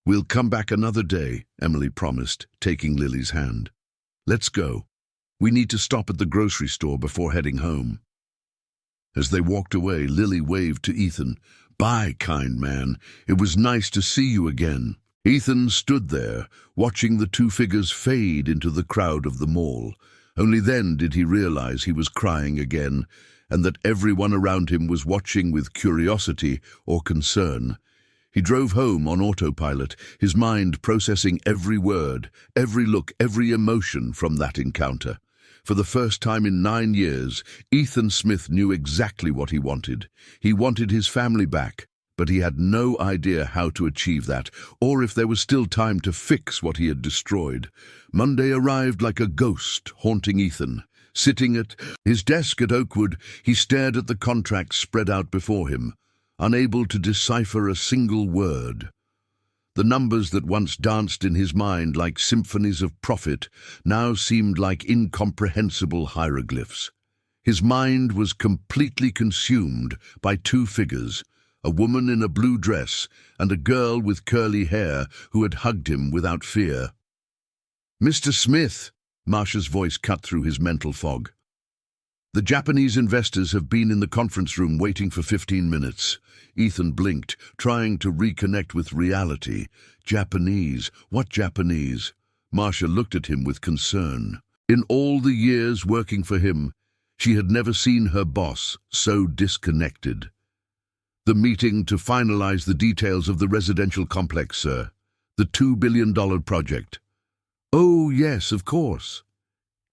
"We'll come back another day," Emily promised, taking Lily's hand. "Let's go. We need to stop at the grocery store before heading home." As they walked away, Lily waved to Ethan. "Bye, kind man. It was nice to see you again." Ethan stood there, watching the two figures fade into the crowd of the mall. Only then did he realize he was crying again, and that everyone around him was watching with curiosity or concern. He drove home on autopilot, his mind processing every word, every look, every emotion from that encounter. For the first time in 9 years, Ethan Smith knew exactly what he wanted. He wanted his family back, but he had no idea how to achieve that, or if there was still time to fix what he had destroyed. Monday arrived like a ghost, haunting Ethan. Sitting at his desk at Oakwood, he stared at the contracts spread out before him, unable to decipher a single word. The numbers that once danced in his mind like symphonies of profit now seemed like incomprehensible hieroglyphs. His mind was completely consumed by two figures, a woman in a blue dress and a girl with curly hair who had hugged him without fear. "Mr. Smith," Marsha's voice cut through his mental fog. "The Japanese investors have been in the conference room waiting for 15 minutes. Ethan blinked, trying to reconnect with reality. Japanese? What Japanese? Marsha looked at him with concern. In all the years working for him, she had never seen her boss so disconnected. "The meeting to finalize the details of the residential complex, sir. The $2 billion project." "Oh, yes, of course."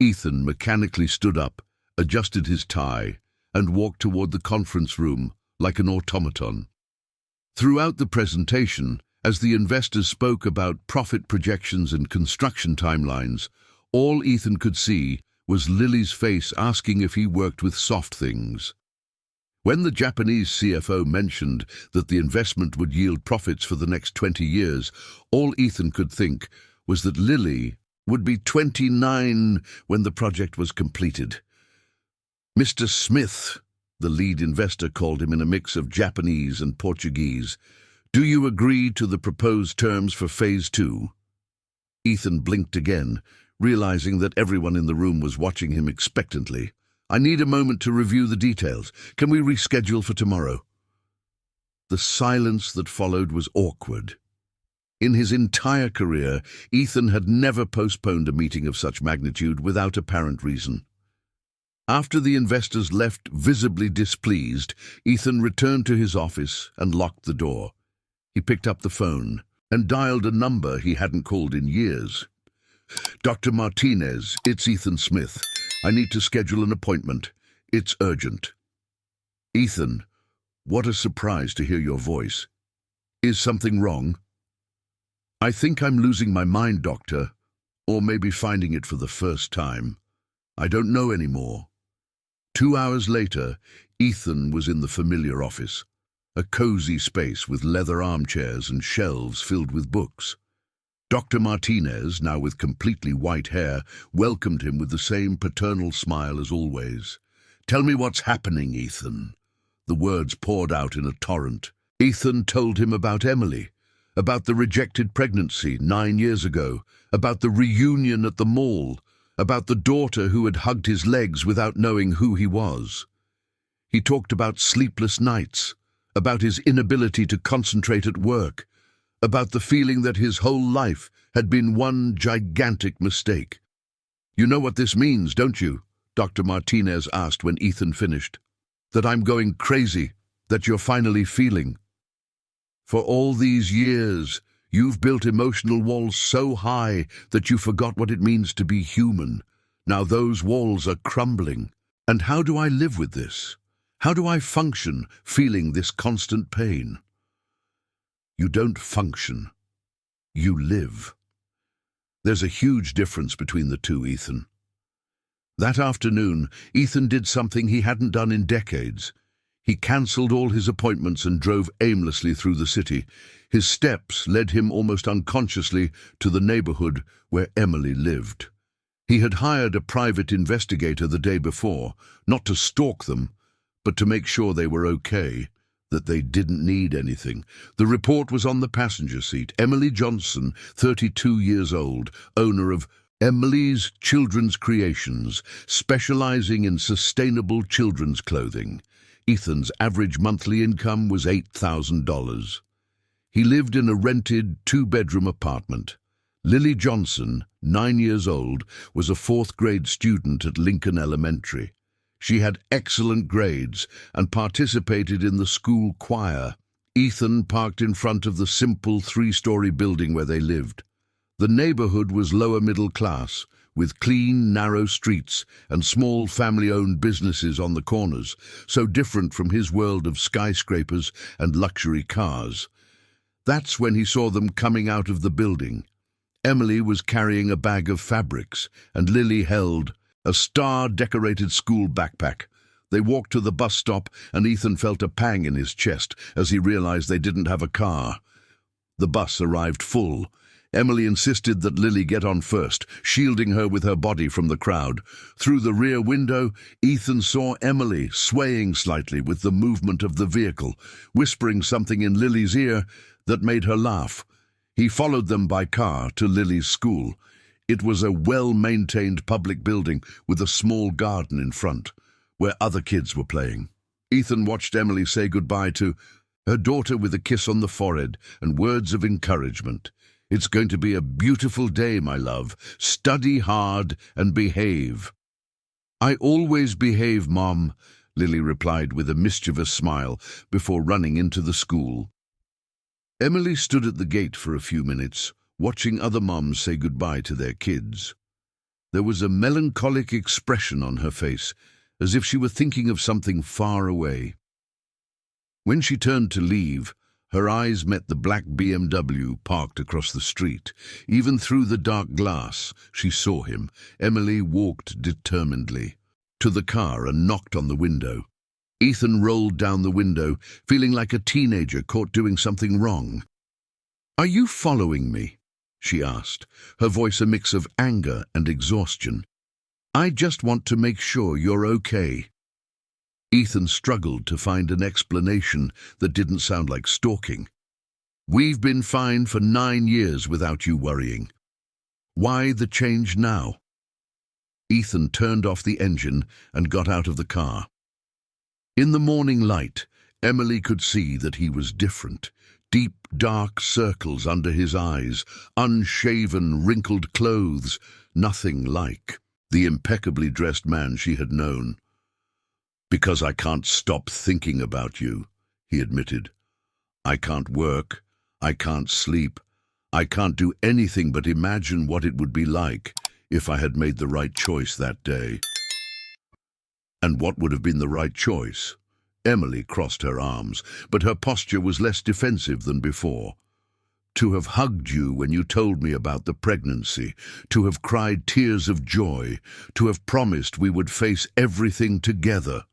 Ethan mechanically stood up, adjusted his tie, and walked toward the conference room like an automaton. Throughout the presentation, as the investors spoke about profit projections and construction timelines, all Ethan could see was Lily's face asking if he worked with soft things. When the Japanese CFO mentioned that the investment would yield profits for the next 20 years, all Ethan could think was that Lily would be 29 when the project was completed. "Mr. Smith," the lead investor called him in a mix of Japanese and Portuguese, "do you agree to the proposed terms for Phase 2? Ethan blinked again, realizing that everyone in the room was watching him expectantly. I need a moment to review the details. Can we reschedule for tomorrow? The silence that followed was awkward. In his entire career, Ethan had never postponed a meeting of such magnitude without apparent reason. After the investors left visibly displeased, Ethan returned to his office and locked the door. He picked up the phone and dialed a number he hadn't called in years. "Dr. Martinez, it's Ethan Smith. I need to schedule an appointment. It's urgent." "Ethan, what a surprise to hear your voice. Is something wrong?" "I think I'm losing my mind, doctor, or maybe finding it for the first time. I don't know anymore." 2 hours later, Ethan was in the familiar office, a cozy space with leather armchairs and shelves filled with books. Dr. Martinez, now with completely white hair, welcomed him with the same paternal smile as always. "Tell me what's happening, Ethan." The words poured out in a torrent. Ethan told him about Emily, about the rejected pregnancy 9 years ago, about the reunion at the mall, about the daughter who had hugged his legs without knowing who he was. He talked about sleepless nights, about his inability to concentrate at work, about the feeling that his whole life had been one gigantic mistake. "You know what this means, don't you?" Dr. Martinez asked when Ethan finished. "That I'm going crazy, that you're finally feeling. For all these years, you've built emotional walls so high that you forgot what it means to be human. Now those walls are crumbling. And how do I live with this? How do I function feeling this constant pain?" You don't function. You live. There's a huge difference between the two, Ethan. That afternoon, Ethan did something he hadn't done in decades. He cancelled all his appointments and drove aimlessly through the city. His steps led him almost unconsciously to the neighborhood where Emily lived. He had hired a private investigator the day before, not to stalk them, but to make sure they were okay, that they didn't need anything. The report was on the passenger seat. Emily Johnson, 32 years old, owner of Emily's Children's Creations, specializing in sustainable children's clothing. Ethan's average monthly income was $8,000. He lived in a rented 2-bedroom apartment. Lily Johnson, 9 years old, was a 4th-grade student at Lincoln Elementary. She had excellent grades and participated in the school choir. Ethan parked in front of the simple 3-story building where they lived. The neighborhood was lower middle class, with clean, narrow streets and small family-owned businesses on the corners, so different from his world of skyscrapers and luxury cars. That's when he saw them coming out of the building. Emily was carrying a bag of fabrics, and Lily held a star-decorated school backpack. They walked to the bus stop, and Ethan felt a pang in his chest as he realized they didn't have a car. The bus arrived full. Emily insisted that Lily get on first, shielding her with her body from the crowd. Through the rear window, Ethan saw Emily swaying slightly with the movement of the vehicle, whispering something in Lily's ear that made her laugh. He followed them by car to Lily's school. It was a well-maintained public building with a small garden in front, where other kids were playing. Ethan watched Emily say goodbye to her daughter with a kiss on the forehead and words of encouragement. "It's going to be a beautiful day, my love. Study hard and behave." "I always behave, Mom," Lily replied with a mischievous smile before running into the school. Emily stood at the gate for a few minutes, watching other moms say goodbye to their kids. There was a melancholic expression on her face, as if she were thinking of something far away. When she turned to leave, her eyes met the black BMW parked across the street. Even through the dark glass, she saw him. Emily walked determinedly to the car and knocked on the window. Ethan rolled down the window, feeling like a teenager caught doing something wrong. "Are you following me?" she asked, her voice a mix of anger and exhaustion. "I just want to make sure you're okay." Ethan struggled to find an explanation that didn't sound like stalking. "We've been fine for 9 years without you worrying. Why the change now?" Ethan turned off the engine and got out of the car. In the morning light, Emily could see that he was different. Deep, dark circles under his eyes, unshaven, wrinkled clothes, nothing like the impeccably dressed man she had known. "Because I can't stop thinking about you," he admitted. "I can't work, I can't sleep, I can't do anything but imagine what it would be like if I had made the right choice that day." And what would have been the right choice? Emily crossed her arms, but her posture was less defensive than before. "To have hugged you when you told me about the pregnancy, to have cried tears of joy, to have promised we would face everything together."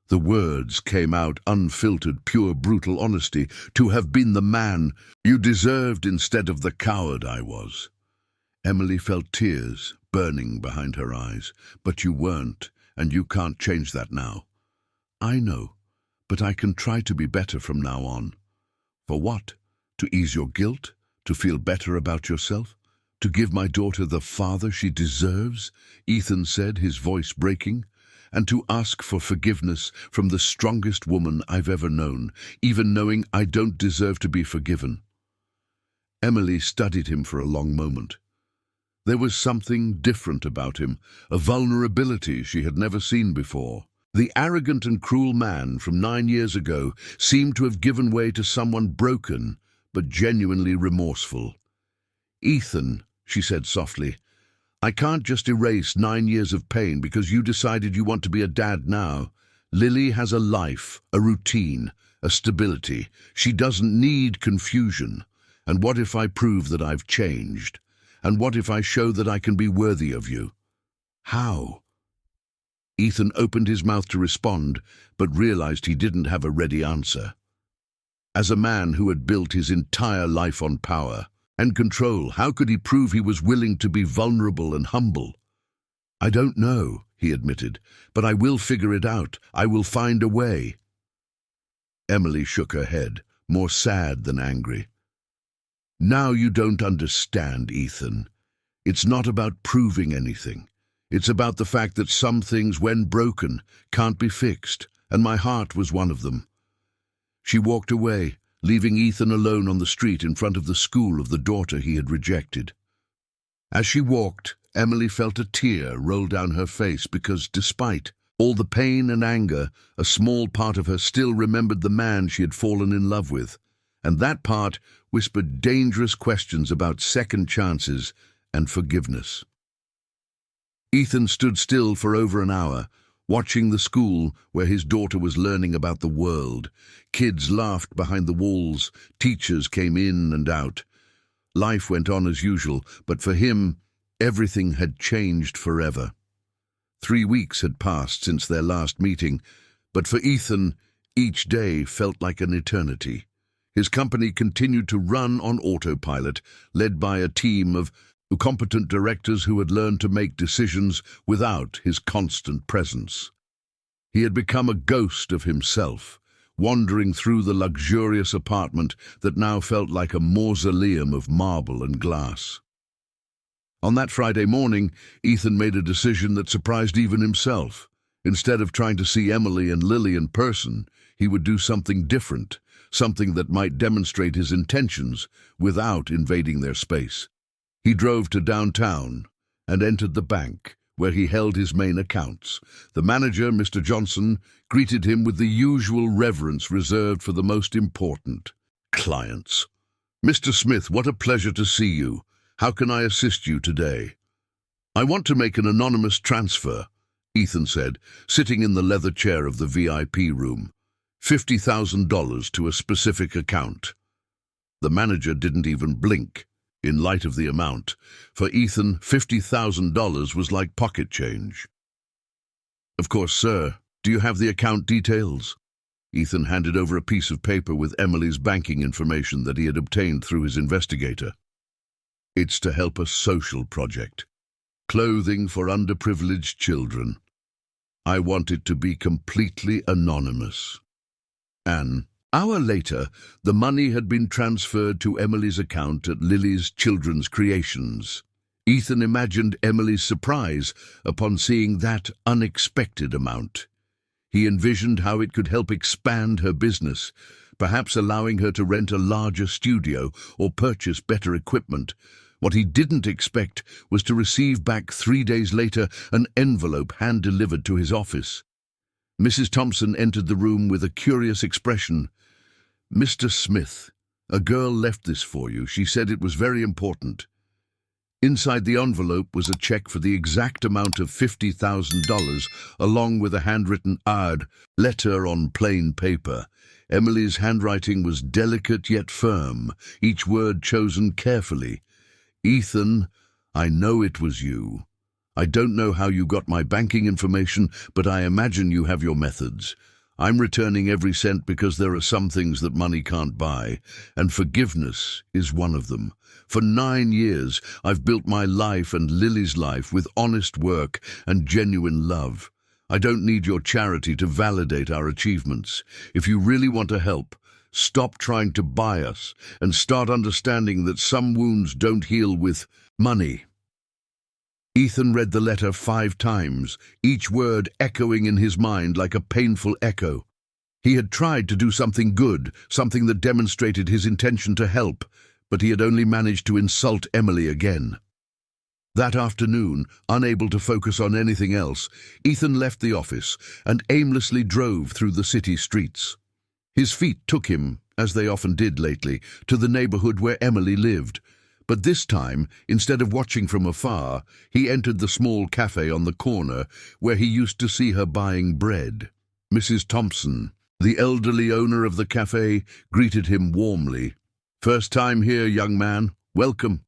The words came out unfiltered, pure, brutal honesty. "To have been the man you deserved instead of the coward I was." Emily felt tears burning behind her eyes. "But you weren't, and you can't change that now." "I know, but I can try to be better from now on." "For what? To ease your guilt? To feel better about yourself? To give my daughter the father she deserves?" Ethan said, his voice breaking. "And to ask for forgiveness from the strongest woman I've ever known, even knowing I don't deserve to be forgiven." Emily studied him for a long moment. There was something different about him, a vulnerability she had never seen before. The arrogant and cruel man from 9 years ago seemed to have given way to someone broken, but genuinely remorseful. "Ethan," she said softly, "I can't just erase 9 years of pain because you decided you want to be a dad now. Lily has a life, a routine, a stability. She doesn't need confusion. And what if I prove that I've changed? And what if I show that I can be worthy of you?" "How?" Ethan opened his mouth to respond, but realized he didn't have a ready answer. As a man who had built his entire life on power and control, how could he prove he was willing to be vulnerable and humble? "I don't know," he admitted, "but I will figure it out. I will find a way." Emily shook her head, more sad than angry. "Now you don't understand, Ethan. It's not about proving anything. It's about the fact that some things, when broken, can't be fixed, and my heart was one of them." She walked away, leaving Ethan alone on the street in front of the school of the daughter he had rejected. As she walked, Emily felt a tear roll down her face because, despite all the pain and anger, a small part of her still remembered the man she had fallen in love with, and that part whispered dangerous questions about second chances and forgiveness. Ethan stood still for over an hour, watching the school where his daughter was learning about the world. Kids laughed behind the walls, teachers came in and out. Life went on as usual, but for him, everything had changed forever. 3 weeks had passed since their last meeting, but for Ethan, each day felt like an eternity. His company continued to run on autopilot, led by a team of competent directors who had learned to make decisions without his constant presence. He had become a ghost of himself, wandering through the luxurious apartment that now felt like a mausoleum of marble and glass. On that Friday morning, Ethan made a decision that surprised even himself. Instead of trying to see Emily and Lily in person, he would do something different, something that might demonstrate his intentions without invading their space. He drove to downtown and entered the bank, where he held his main accounts. The manager, Mr. Johnson, greeted him with the usual reverence reserved for the most important clients. "Mr. Smith, what a pleasure to see you. How can I assist you today?" "I want to make an anonymous transfer," Ethan said, sitting in the leather chair of the VIP room. $50,000 to a specific account. The manager didn't even blink. In light of the amount, for Ethan, $50,000 was like pocket change. "Of course, sir. Do you have the account details?" Ethan handed over a piece of paper with Emily's banking information that he had obtained through his investigator. "It's to help a social project. Clothing for underprivileged children. I want it to be completely anonymous." An hour later, the money had been transferred to Emily's account at Lily's Children's Creations. Ethan imagined Emily's surprise upon seeing that unexpected amount. He envisioned how it could help expand her business, perhaps allowing her to rent a larger studio or purchase better equipment. What he didn't expect was to receive back 3 days later an envelope hand-delivered to his office. Mrs. Thompson entered the room with a curious expression. "Mr. Smith, a girl left this for you. She said it was very important." Inside the envelope was a check for the exact amount of $50,000, along with a handwritten letter on plain paper. Emily's handwriting was delicate yet firm, each word chosen carefully. "Ethan, I know it was you. I don't know how you got my banking information, but I imagine you have your methods. I'm returning every cent because there are some things that money can't buy, and forgiveness is one of them. For 9 years, I've built my life and Lily's life with honest work and genuine love. I don't need your charity to validate our achievements. If you really want to help, stop trying to buy us and start understanding that some wounds don't heal with money." Ethan read the letter 5 times, each word echoing in his mind like a painful echo. He had tried to do something good, something that demonstrated his intention to help, but he had only managed to insult Emily again. That afternoon, unable to focus on anything else, Ethan left the office and aimlessly drove through the city streets. His feet took him, as they often did lately, to the neighborhood where Emily lived. But this time, instead of watching from afar, he entered the small cafe on the corner where he used to see her buying bread. Mrs. Thompson, the elderly owner of the cafe, greeted him warmly. "First time here, young man. Welcome."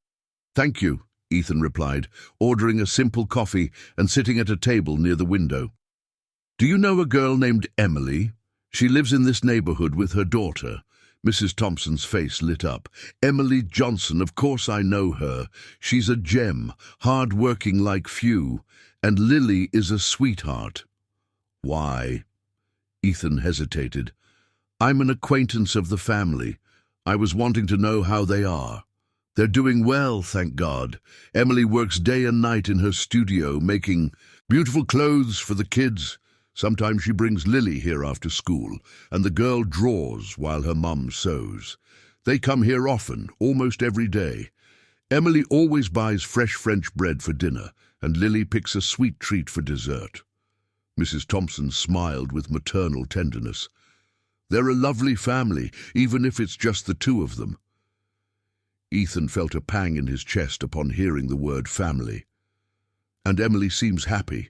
"Thank you," Ethan replied, ordering a simple coffee and sitting at a table near the window. "Do you know a girl named Emily? She lives in this neighborhood with her daughter." Mrs. Thompson's face lit up. "Emily Johnson, of course I know her. She's a gem, hard-working like few, and Lily is a sweetheart." "Why?" Ethan hesitated. "I'm an acquaintance of the family. I was wanting to know how they are." "They're doing well, thank God. Emily works day and night in her studio, making beautiful clothes for the kids. Sometimes she brings Lily here after school, and the girl draws while her mum sews. They come here often, almost every day. Emily always buys fresh French bread for dinner, and Lily picks a sweet treat for dessert." Mrs. Thompson smiled with maternal tenderness. "They're a lovely family, even if it's just the two of them." Ethan felt a pang in his chest upon hearing the word family. "And Emily seems happy."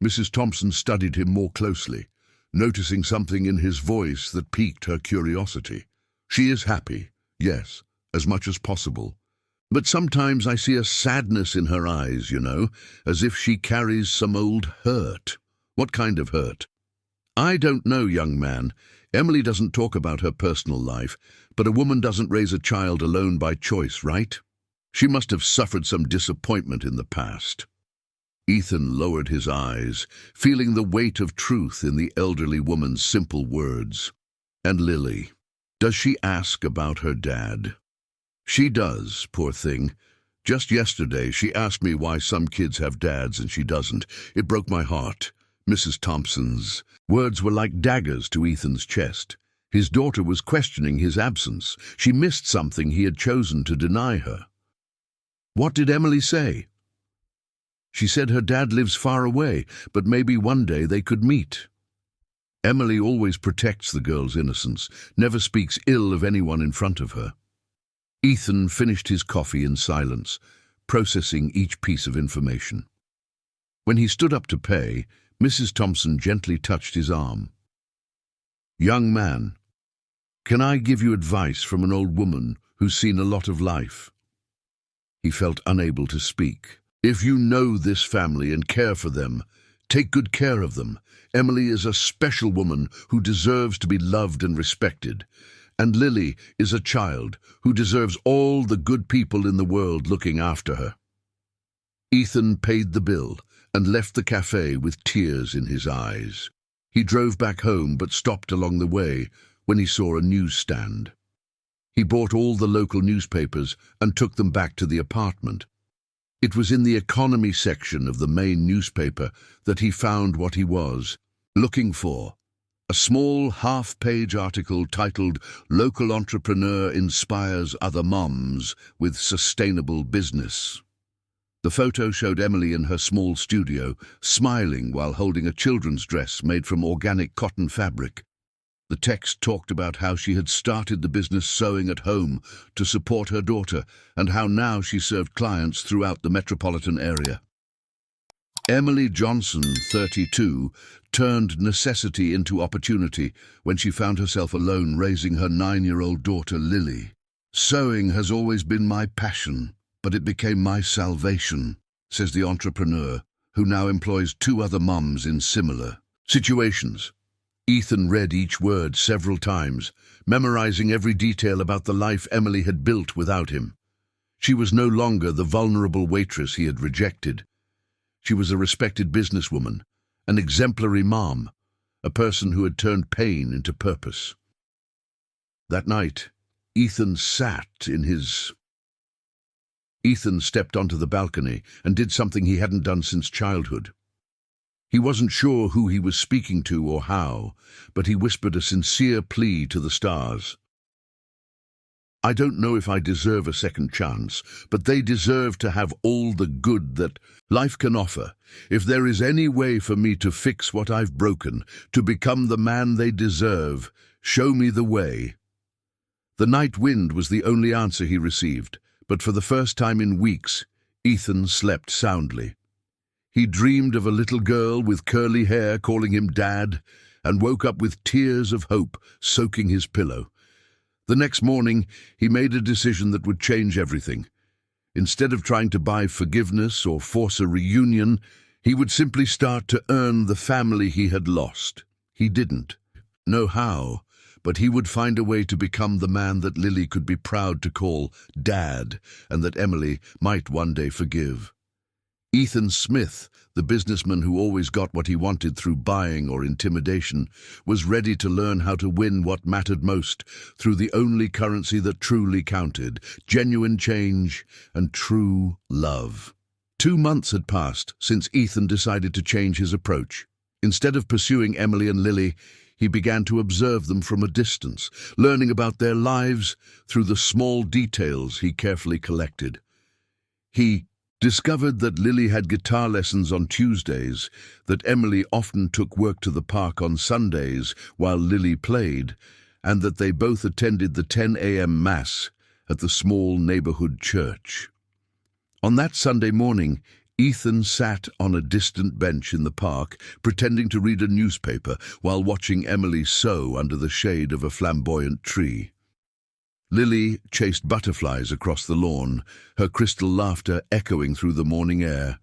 Mrs. Thompson studied him more closely, noticing something in his voice that piqued her curiosity. "She is happy, yes, as much as possible. But sometimes I see a sadness in her eyes, you know, as if she carries some old hurt." "What kind of hurt?" "I don't know, young man. Emily doesn't talk about her personal life, but a woman doesn't raise a child alone by choice, right? She must have suffered some disappointment in the past." Ethan lowered his eyes, feeling the weight of truth in the elderly woman's simple words. "And Lily, does she ask about her dad?" "She does, poor thing. Just yesterday she asked me why some kids have dads and she doesn't. It broke my heart." Mrs. Thompson's words were like daggers to Ethan's chest. His daughter was questioning his absence. She missed something he had chosen to deny her. "What did Emily say?" "She said her dad lives far away, but maybe one day they could meet." Emily always protects the girl's innocence, never speaks ill of anyone in front of her. Ethan finished his coffee in silence, processing each piece of information. When he stood up to pay, Mrs. Thompson gently touched his arm. "Young man, can I give you advice from an old woman who's seen a lot of life?" He felt unable to speak. "If you know this family and care for them, take good care of them. Emily is a special woman who deserves to be loved and respected. And Lily is a child who deserves all the good people in the world looking after her." Ethan paid the bill and left the cafe with tears in his eyes. He drove back home but stopped along the way when he saw a newsstand. He bought all the local newspapers and took them back to the apartment. It was in the economy section of the main newspaper that he found what he was looking for. A small half-page article titled "Local Entrepreneur Inspires Other Moms with Sustainable Business." The photo showed Emily in her small studio, smiling while holding a children's dress made from organic cotton fabric. The text talked about how she had started the business sewing at home to support her daughter and how now she served clients throughout the metropolitan area. Emily Johnson, 32, turned necessity into opportunity when she found herself alone raising her 9-year-old daughter Lily. "Sewing has always been my passion, but it became my salvation," says the entrepreneur, who now employs 2 other mums in similar situations. Ethan read each word several times, memorizing every detail about the life Emily had built without him. She was no longer the vulnerable waitress he had rejected. She was a respected businesswoman, an exemplary mom, a person who had turned pain into purpose. That night, Ethan stepped onto the balcony and did something he hadn't done since childhood. He wasn't sure who he was speaking to or how, but he whispered a sincere plea to the stars. "I don't know if I deserve a second chance, but they deserve to have all the good that life can offer. If there is any way for me to fix what I've broken, to become the man they deserve, show me the way." The night wind was the only answer he received, but for the first time in weeks, Ethan slept soundly. He dreamed of a little girl with curly hair calling him Dad, and woke up with tears of hope soaking his pillow. The next morning, he made a decision that would change everything. Instead of trying to buy forgiveness or force a reunion, he would simply start to earn the family he had lost. He didn't know how, but he would find a way to become the man that Lily could be proud to call Dad, and that Emily might one day forgive. Ethan Smith, the businessman who always got what he wanted through buying or intimidation, was ready to learn how to win what mattered most through the only currency that truly counted: genuine change and true love. 2 months had passed since Ethan decided to change his approach. Instead of pursuing Emily and Lily, he began to observe them from a distance, learning about their lives through the small details he carefully collected. He discovered that Lily had guitar lessons on Tuesdays, that Emily often took work to the park on Sundays while Lily played, and that they both attended the 10 a.m. Mass at the small neighborhood church. On that Sunday morning, Ethan sat on a distant bench in the park, pretending to read a newspaper while watching Emily sew under the shade of a flamboyant tree. Lily chased butterflies across the lawn, her crystal laughter echoing through the morning air.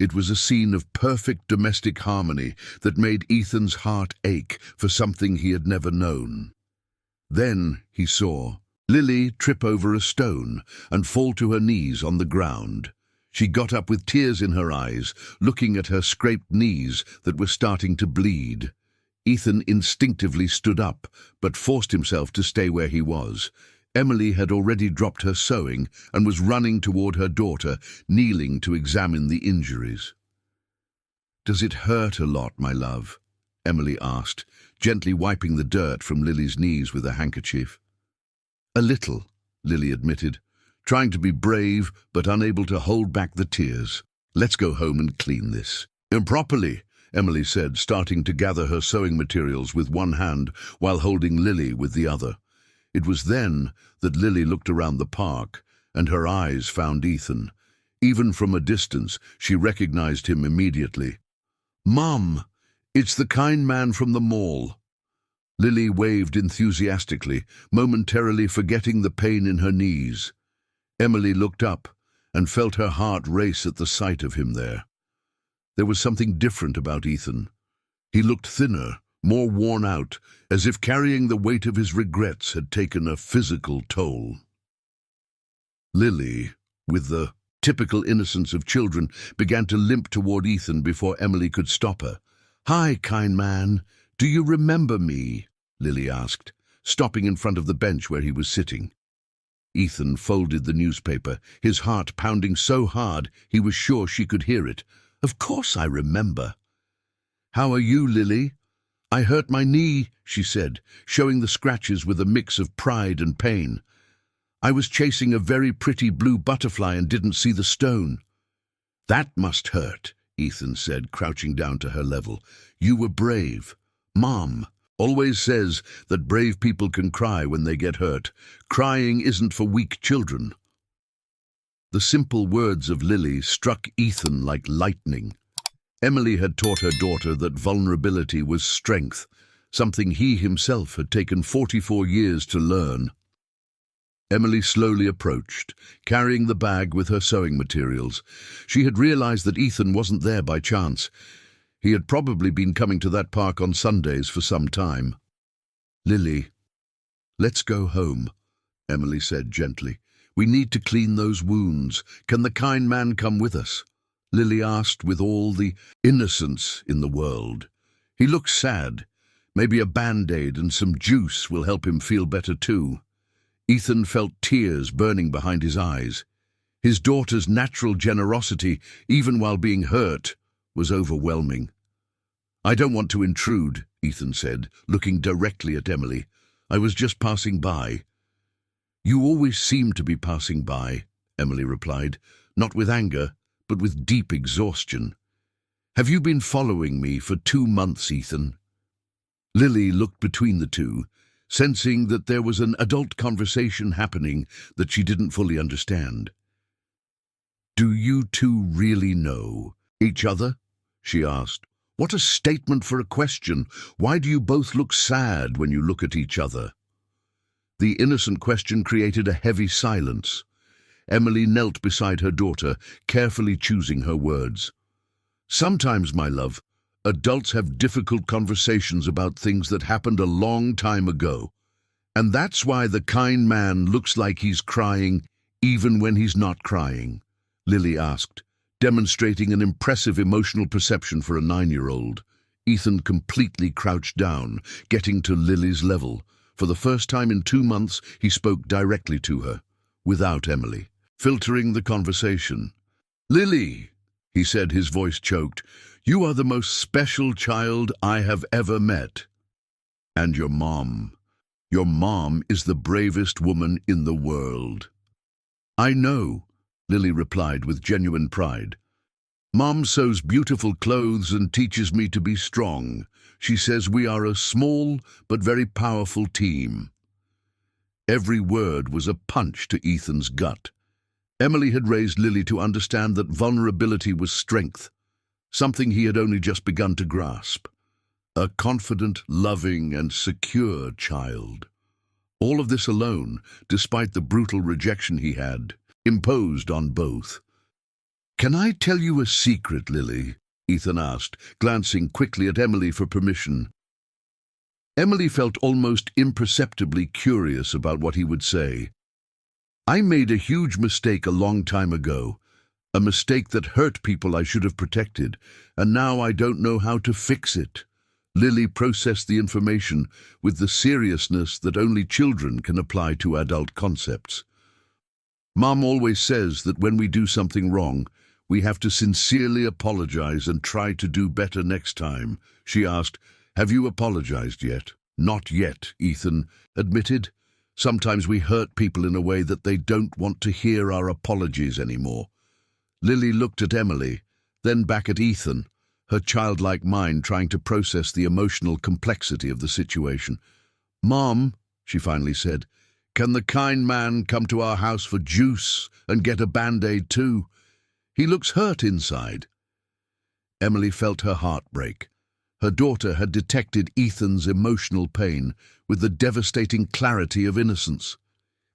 It was a scene of perfect domestic harmony that made Ethan's heart ache for something he had never known. Then he saw Lily trip over a stone and fall to her knees on the ground. She got up with tears in her eyes, looking at her scraped knees that were starting to bleed. Ethan instinctively stood up, but forced himself to stay where he was. Emily had already dropped her sewing and was running toward her daughter, kneeling to examine the injuries. "Does it hurt a lot, my love?" Emily asked, gently wiping the dirt from Lily's knees with a handkerchief. "A little," Lily admitted, trying to be brave but unable to hold back the tears. "Let's go home and clean this." "Improperly," Emily said, starting to gather her sewing materials with one hand while holding Lily with the other. It was then that Lily looked around the park, and her eyes found Ethan. Even from a distance, she recognized him immediately. "Mom, it's the kind man from the mall." Lily waved enthusiastically, momentarily forgetting the pain in her knees. Emily looked up and felt her heart race at the sight of him there. There was something different about Ethan. He looked thinner, more worn out, as if carrying the weight of his regrets had taken a physical toll. Lily, with the typical innocence of children, began to limp toward Ethan before Emily could stop her. "Hi, kind man. Do you remember me?" Lily asked, stopping in front of the bench where he was sitting. Ethan folded the newspaper, his heart pounding so hard he was sure she could hear it. "Of course I remember." "How are you, Lily?" "I hurt my knee," she said, showing the scratches with a mix of pride and pain. "I was chasing a very pretty blue butterfly and didn't see the stone." "That must hurt," Ethan said, crouching down to her level. "You were brave. Mom always says that brave people can cry when they get hurt. Crying isn't for weak children." The simple words of Lily struck Ethan like lightning. Emily had taught her daughter that vulnerability was strength, something he himself had taken 44 years to learn. Emily slowly approached, carrying the bag with her sewing materials. She had realized that Ethan wasn't there by chance. He had probably been coming to that park on Sundays for some time. "Lily, let's go home," Emily said gently. "We need to clean those wounds. Can the kind man come with us?" Lily asked with all the innocence in the world. "He looks sad. Maybe a Band-Aid and some juice will help him feel better too." Ethan felt tears burning behind his eyes. His daughter's natural generosity, even while being hurt, was overwhelming. "I don't want to intrude," Ethan said, looking directly at Emily. "I was just passing by." "You always seem to be passing by," Emily replied, not with anger, but with deep exhaustion. "Have you been following me for 2 months, Ethan?" Lily looked between the two, sensing that there was an adult conversation happening that she didn't fully understand. "Do you two really know each other?" she asked. "What a statement for a question. Why do you both look sad when you look at each other?" The innocent question created a heavy silence. Emily knelt beside her daughter, carefully choosing her words. "Sometimes, my love, adults have difficult conversations about things that happened a long time ago. And that's why the kind man looks like he's crying even when he's not crying," Lily asked, demonstrating an impressive emotional perception for a 9-year-old. Ethan completely crouched down, getting to Lily's level. For the first time in 2 months, he spoke directly to her, without Emily, filtering the conversation. "Lily," he said, his voice choked, "you are the most special child I have ever met. And your mom is the bravest woman in the world." "I know," Lily replied with genuine pride. "Mom sews beautiful clothes and teaches me to be strong. She says we are a small but very powerful team." Every word was a punch to Ethan's gut. Emily had raised Lily to understand that vulnerability was strength, something he had only just begun to grasp. A confident, loving, and secure child. All of this alone, despite the brutal rejection he had imposed on both. "Can I tell you a secret, Lily?" Ethan asked, glancing quickly at Emily for permission. Emily felt almost imperceptibly curious about what he would say. "I made a huge mistake a long time ago, a mistake that hurt people I should have protected, and now I don't know how to fix it." Lily processed the information with the seriousness that only children can apply to adult concepts. "Mom always says that when we do something wrong, we have to sincerely apologize and try to do better next time." She asked, "Have you apologized yet?" "Not yet," Ethan admitted. "Sometimes we hurt people in a way that they don't want to hear our apologies anymore." Lily looked at Emily, then back at Ethan, her childlike mind trying to process the emotional complexity of the situation. "Mom," she finally said, "can the kind man come to our house for juice and get a Band-Aid too? He looks hurt inside." Emily felt her heart break. Her daughter had detected Ethan's emotional pain with the devastating clarity of innocence.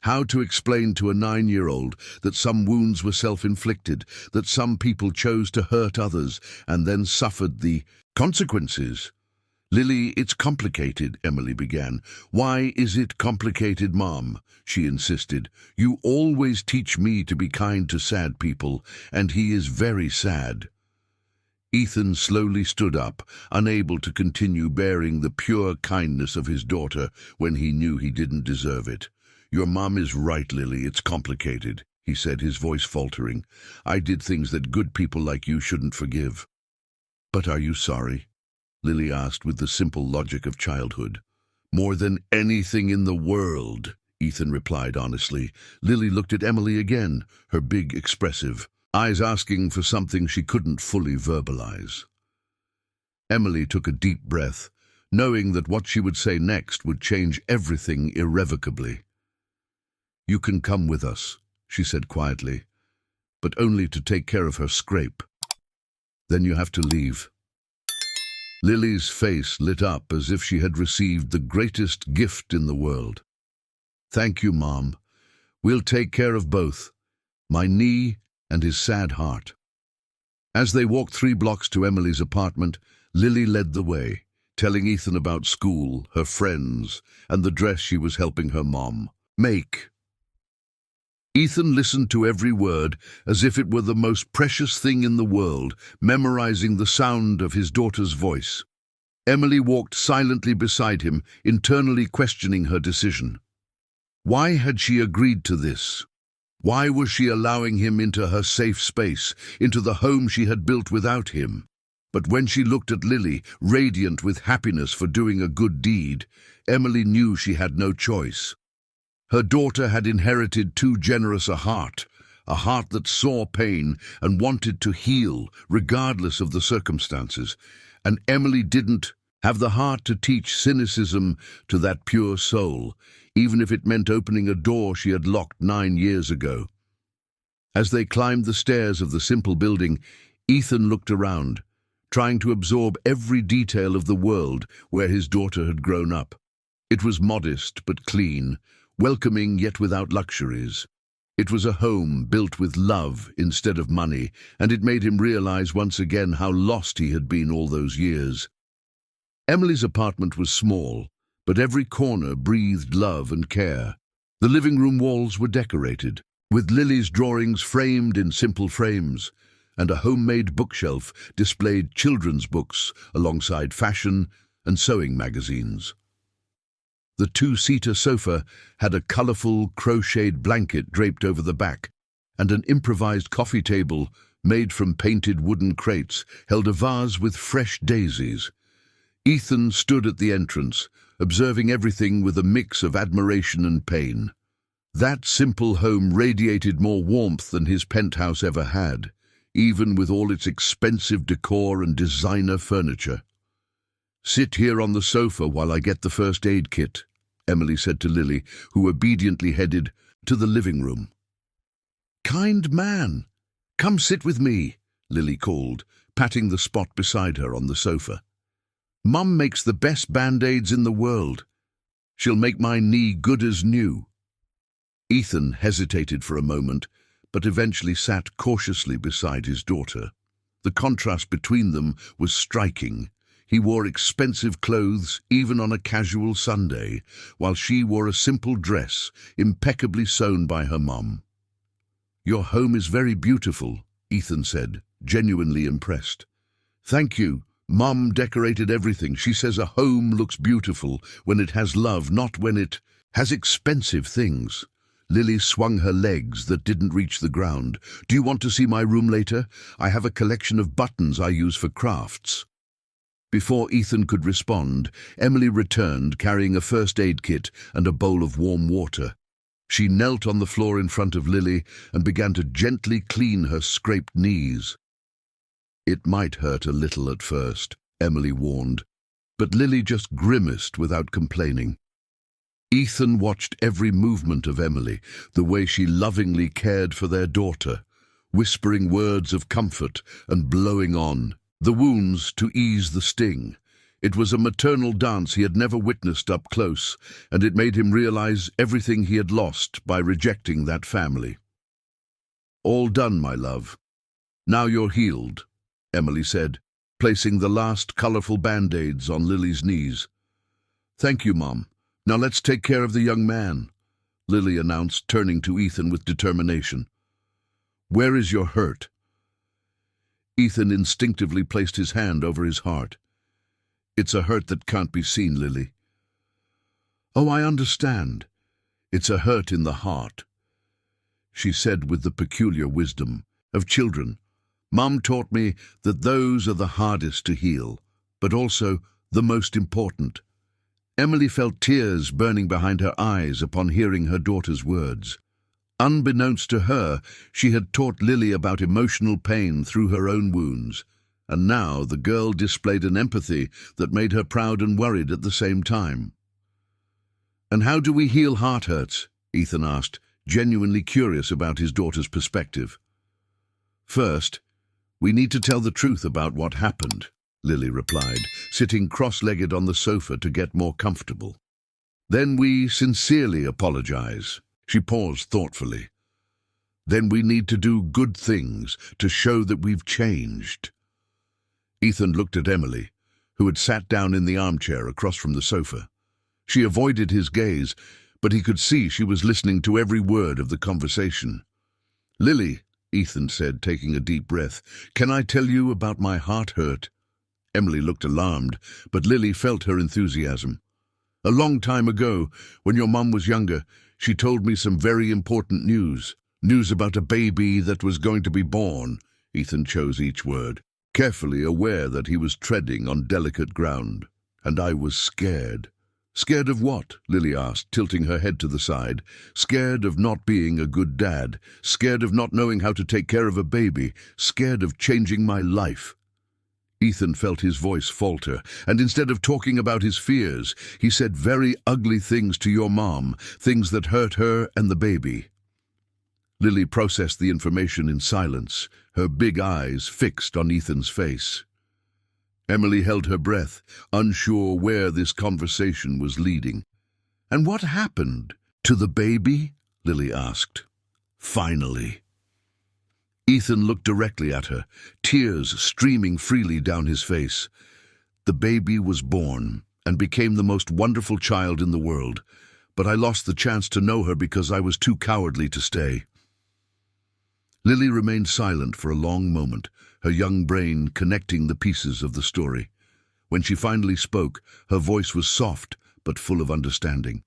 How to explain to a 9-year-old that some wounds were self-inflicted, that some people chose to hurt others and then suffered the consequences? "Lily, it's complicated," Emily began. "Why is it complicated, Mom?" she insisted. "You always teach me to be kind to sad people, and he is very sad." Ethan slowly stood up, unable to continue bearing the pure kindness of his daughter when he knew he didn't deserve it. "Your mom is right, Lily. It's complicated," he said, his voice faltering. "I did things that good people like you shouldn't forgive." "But are you sorry?" Lily asked with the simple logic of childhood. "More than anything in the world," Ethan replied honestly. Lily looked at Emily again, her big, expressive eyes asking for something she couldn't fully verbalize. Emily took a deep breath, knowing that what she would say next would change everything irrevocably. "You can come with us," she said quietly, "but only to take care of her scrape. Then you have to leave." Lily's face lit up as if she had received the greatest gift in the world. "Thank you, Mom. We'll take care of both, my knee and his sad heart." As they walked 3 blocks to Emily's apartment, Lily led the way, telling Ethan about school, her friends, and the dress she was helping her mom make. Ethan listened to every word as if it were the most precious thing in the world, memorizing the sound of his daughter's voice. Emily walked silently beside him, internally questioning her decision. Why had she agreed to this? Why was she allowing him into her safe space, into the home she had built without him? But when she looked at Lily, radiant with happiness for doing a good deed, Emily knew she had no choice. Her daughter had inherited too generous a heart that saw pain and wanted to heal, regardless of the circumstances. And Emily didn't have the heart to teach cynicism to that pure soul, even if it meant opening a door she had locked 9 years ago. As they climbed the stairs of the simple building, Ethan looked around, trying to absorb every detail of the world where his daughter had grown up. It was modest but clean, welcoming yet without luxuries. It was a home built with love instead of money, and it made him realize once again how lost he had been all those years. Emily's apartment was small, but every corner breathed love and care. The living room walls were decorated, with Lily's drawings framed in simple frames, and a homemade bookshelf displayed children's books alongside fashion and sewing magazines. The 2-seater sofa had a colorful crocheted blanket draped over the back, and an improvised coffee table made from painted wooden crates held a vase with fresh daisies. Ethan stood at the entrance, observing everything with a mix of admiration and pain. That simple home radiated more warmth than his penthouse ever had, even with all its expensive decor and designer furniture. "Sit here on the sofa while I get the first aid kit," Emily said to Lily, who obediently headed to the living room. "Kind man, come sit with me," Lily called, patting the spot beside her on the sofa. "Mum makes the best band-aids in the world. She'll make my knee good as new." Ethan hesitated for a moment, but eventually sat cautiously beside his daughter. The contrast between them was striking. He wore expensive clothes even on a casual Sunday, while she wore a simple dress impeccably sewn by her mum. "Your home is very beautiful," Ethan said, genuinely impressed. "Thank you. Mum decorated everything. She says a home looks beautiful when it has love, not when it has expensive things." Lily swung her legs that didn't reach the ground. "Do you want to see my room later? I have a collection of buttons I use for crafts." Before Ethan could respond, Emily returned carrying a first aid kit and a bowl of warm water. She knelt on the floor in front of Lily and began to gently clean her scraped knees. "It might hurt a little at first," Emily warned, but Lily just grimaced without complaining. Ethan watched every movement of Emily, the way she lovingly cared for their daughter, whispering words of comfort and blowing on the wounds to ease the sting. It was a maternal dance he had never witnessed up close, and it made him realize everything he had lost by rejecting that family. "All done, my love. Now you're healed," Emily said, placing the last colorful band-aids on Lily's knees. "Thank you, Mom. Now let's take care of the young man," Lily announced, turning to Ethan with determination. "Where is your hurt?" Ethan instinctively placed his hand over his heart. "It's a hurt that can't be seen, Lily." "Oh, I understand. It's a hurt in the heart," she said with the peculiar wisdom of children. "Mum taught me that those are the hardest to heal, but also the most important." Emily felt tears burning behind her eyes upon hearing her daughter's words. Unbeknownst to her, she had taught Lily about emotional pain through her own wounds, and now the girl displayed an empathy that made her proud and worried at the same time. "And how do we heal heart hurts?" Ethan asked, genuinely curious about his daughter's perspective. "First, we need to tell the truth about what happened," Lily replied, sitting cross-legged on the sofa to get more comfortable. "Then we sincerely apologize." She paused thoughtfully. "Then we need to do good things to show that we've changed." Ethan looked at Emily, who had sat down in the armchair across from the sofa. She avoided his gaze, but he could see she was listening to every word of the conversation. "Lily," Ethan said, taking a deep breath, "can I tell you about my heart hurt?" Emily looked alarmed, but Lily felt her enthusiasm. "A long time ago, when your mum was younger, she told me some very important news. News about a baby that was going to be born." Ethan chose each word, carefully aware that he was treading on delicate ground. "And I was scared." "Scared of what?" Lily asked, tilting her head to the side. "Scared of not being a good dad. Scared of not knowing how to take care of a baby. Scared of changing my life." Ethan felt his voice falter, and instead of talking about his fears, he said very ugly things to your mom, things that hurt her and the baby. Lily processed the information in silence, her big eyes fixed on Ethan's face. Emily held her breath, unsure where this conversation was leading. "And what happened to the baby?" Lily asked. "Finally." Ethan looked directly at her, tears streaming freely down his face. "The baby was born and became the most wonderful child in the world, but I lost the chance to know her because I was too cowardly to stay." Lily remained silent for a long moment, her young brain connecting the pieces of the story. When she finally spoke, her voice was soft but full of understanding.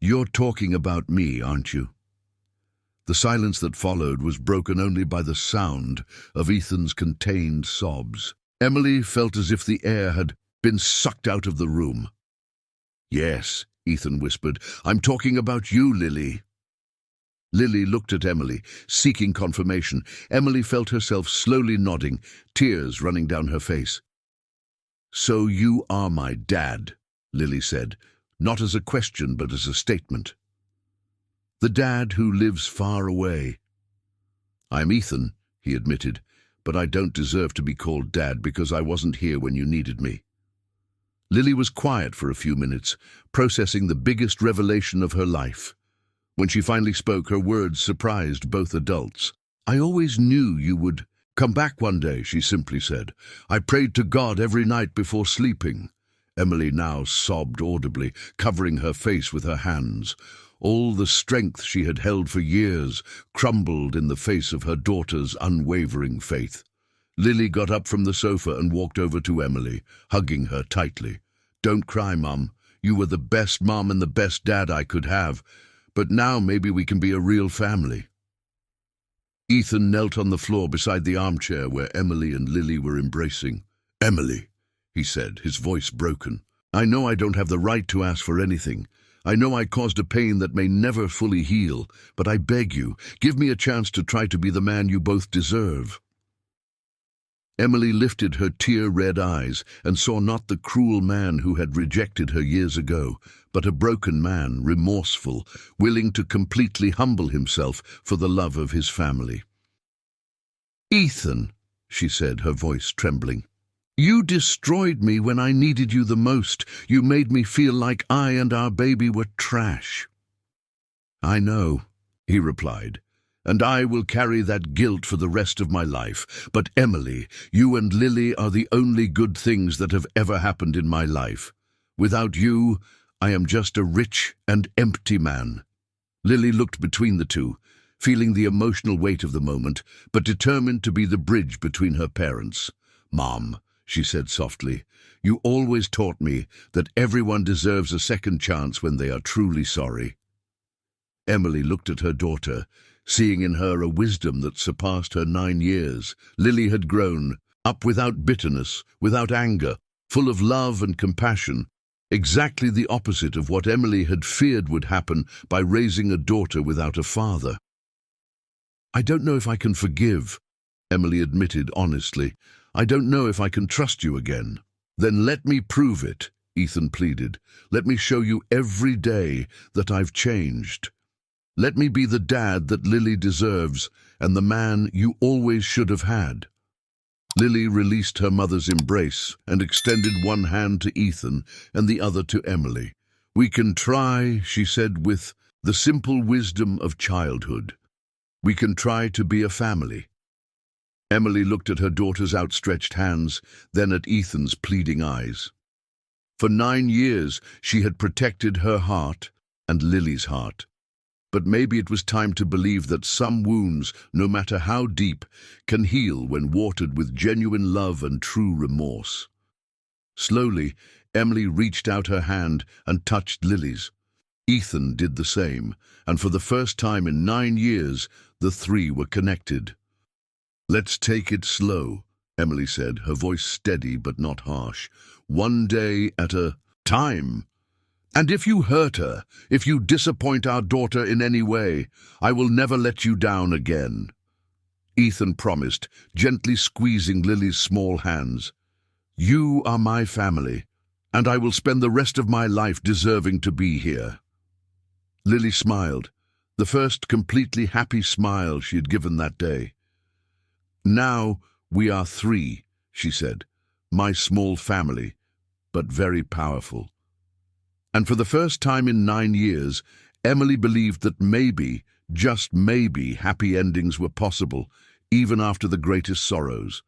"You're talking about me, aren't you?" The silence that followed was broken only by the sound of Ethan's contained sobs. Emily felt as if the air had been sucked out of the room. "Yes," Ethan whispered, "I'm talking about you, Lily." Lily looked at Emily, seeking confirmation. Emily felt herself slowly nodding, tears running down her face. "So you are my dad," Lily said, not as a question but as a statement. "The dad who lives far away." "I'm Ethan," he admitted, "but I don't deserve to be called Dad because I wasn't here when you needed me." Lily was quiet for a few minutes, processing the biggest revelation of her life. When she finally spoke, her words surprised both adults. "I always knew you would come back one day," she simply said. "I prayed to God every night before sleeping." Emily now sobbed audibly, covering her face with her hands. All the strength she had held for years crumbled in the face of her daughter's unwavering faith. Lily got up from the sofa and walked over to Emily, hugging her tightly. "Don't cry, Mum. You were the best mom and the best dad I could have. But now maybe we can be a real family." Ethan knelt on the floor beside the armchair where Emily and Lily were embracing. "Emily," he said, his voice broken, "I know I don't have the right to ask for anything. I know I caused a pain that may never fully heal, but I beg you, give me a chance to try to be the man you both deserve." Emily lifted her tear-red eyes and saw not the cruel man who had rejected her years ago, but a broken man, remorseful, willing to completely humble himself for the love of his family. "Ethan," she said, her voice trembling, "you destroyed me when I needed you the most. You made me feel like I and our baby were trash." "I know," he replied, "and I will carry that guilt for the rest of my life. But Emily, you and Lily are the only good things that have ever happened in my life. Without you, I am just a rich and empty man." Lily looked between the two, feeling the emotional weight of the moment, but determined to be the bridge between her parents. "Mom," she said softly, "you always taught me that everyone deserves a second chance when they are truly sorry." Emily looked at her daughter, seeing in her a wisdom that surpassed her 9 years. Lily had grown up without bitterness, without anger, full of love and compassion, exactly the opposite of what Emily had feared would happen by raising a daughter without a father. "I don't know if I can forgive," Emily admitted honestly. "I don't know if I can trust you again." "Then let me prove it," Ethan pleaded. "Let me show you every day that I've changed. Let me be the dad that Lily deserves and the man you always should have had." Lily released her mother's embrace and extended one hand to Ethan and the other to Emily. "We can try," she said with the simple wisdom of childhood. "We can try to be a family." Emily looked at her daughter's outstretched hands, then at Ethan's pleading eyes. For 9 years she had protected her heart and Lily's heart. But maybe it was time to believe that some wounds, no matter how deep, can heal when watered with genuine love and true remorse. Slowly, Emily reached out her hand and touched Lily's. Ethan did the same, and for the first time in 9 years, the three were connected. "Let's take it slow," Emily said, her voice steady but not harsh. "One day at a time. And if you hurt her, if you disappoint our daughter in any way, I will never let you down again." Ethan promised, gently squeezing Lily's small hands. "You are my family, and I will spend the rest of my life deserving to be here." Lily smiled, the first completely happy smile she had given that day. "Now we are three," she said, "my small family, but very powerful." And for the first time in 9 years, Emily believed that maybe, just maybe, happy endings were possible, even after the greatest sorrows.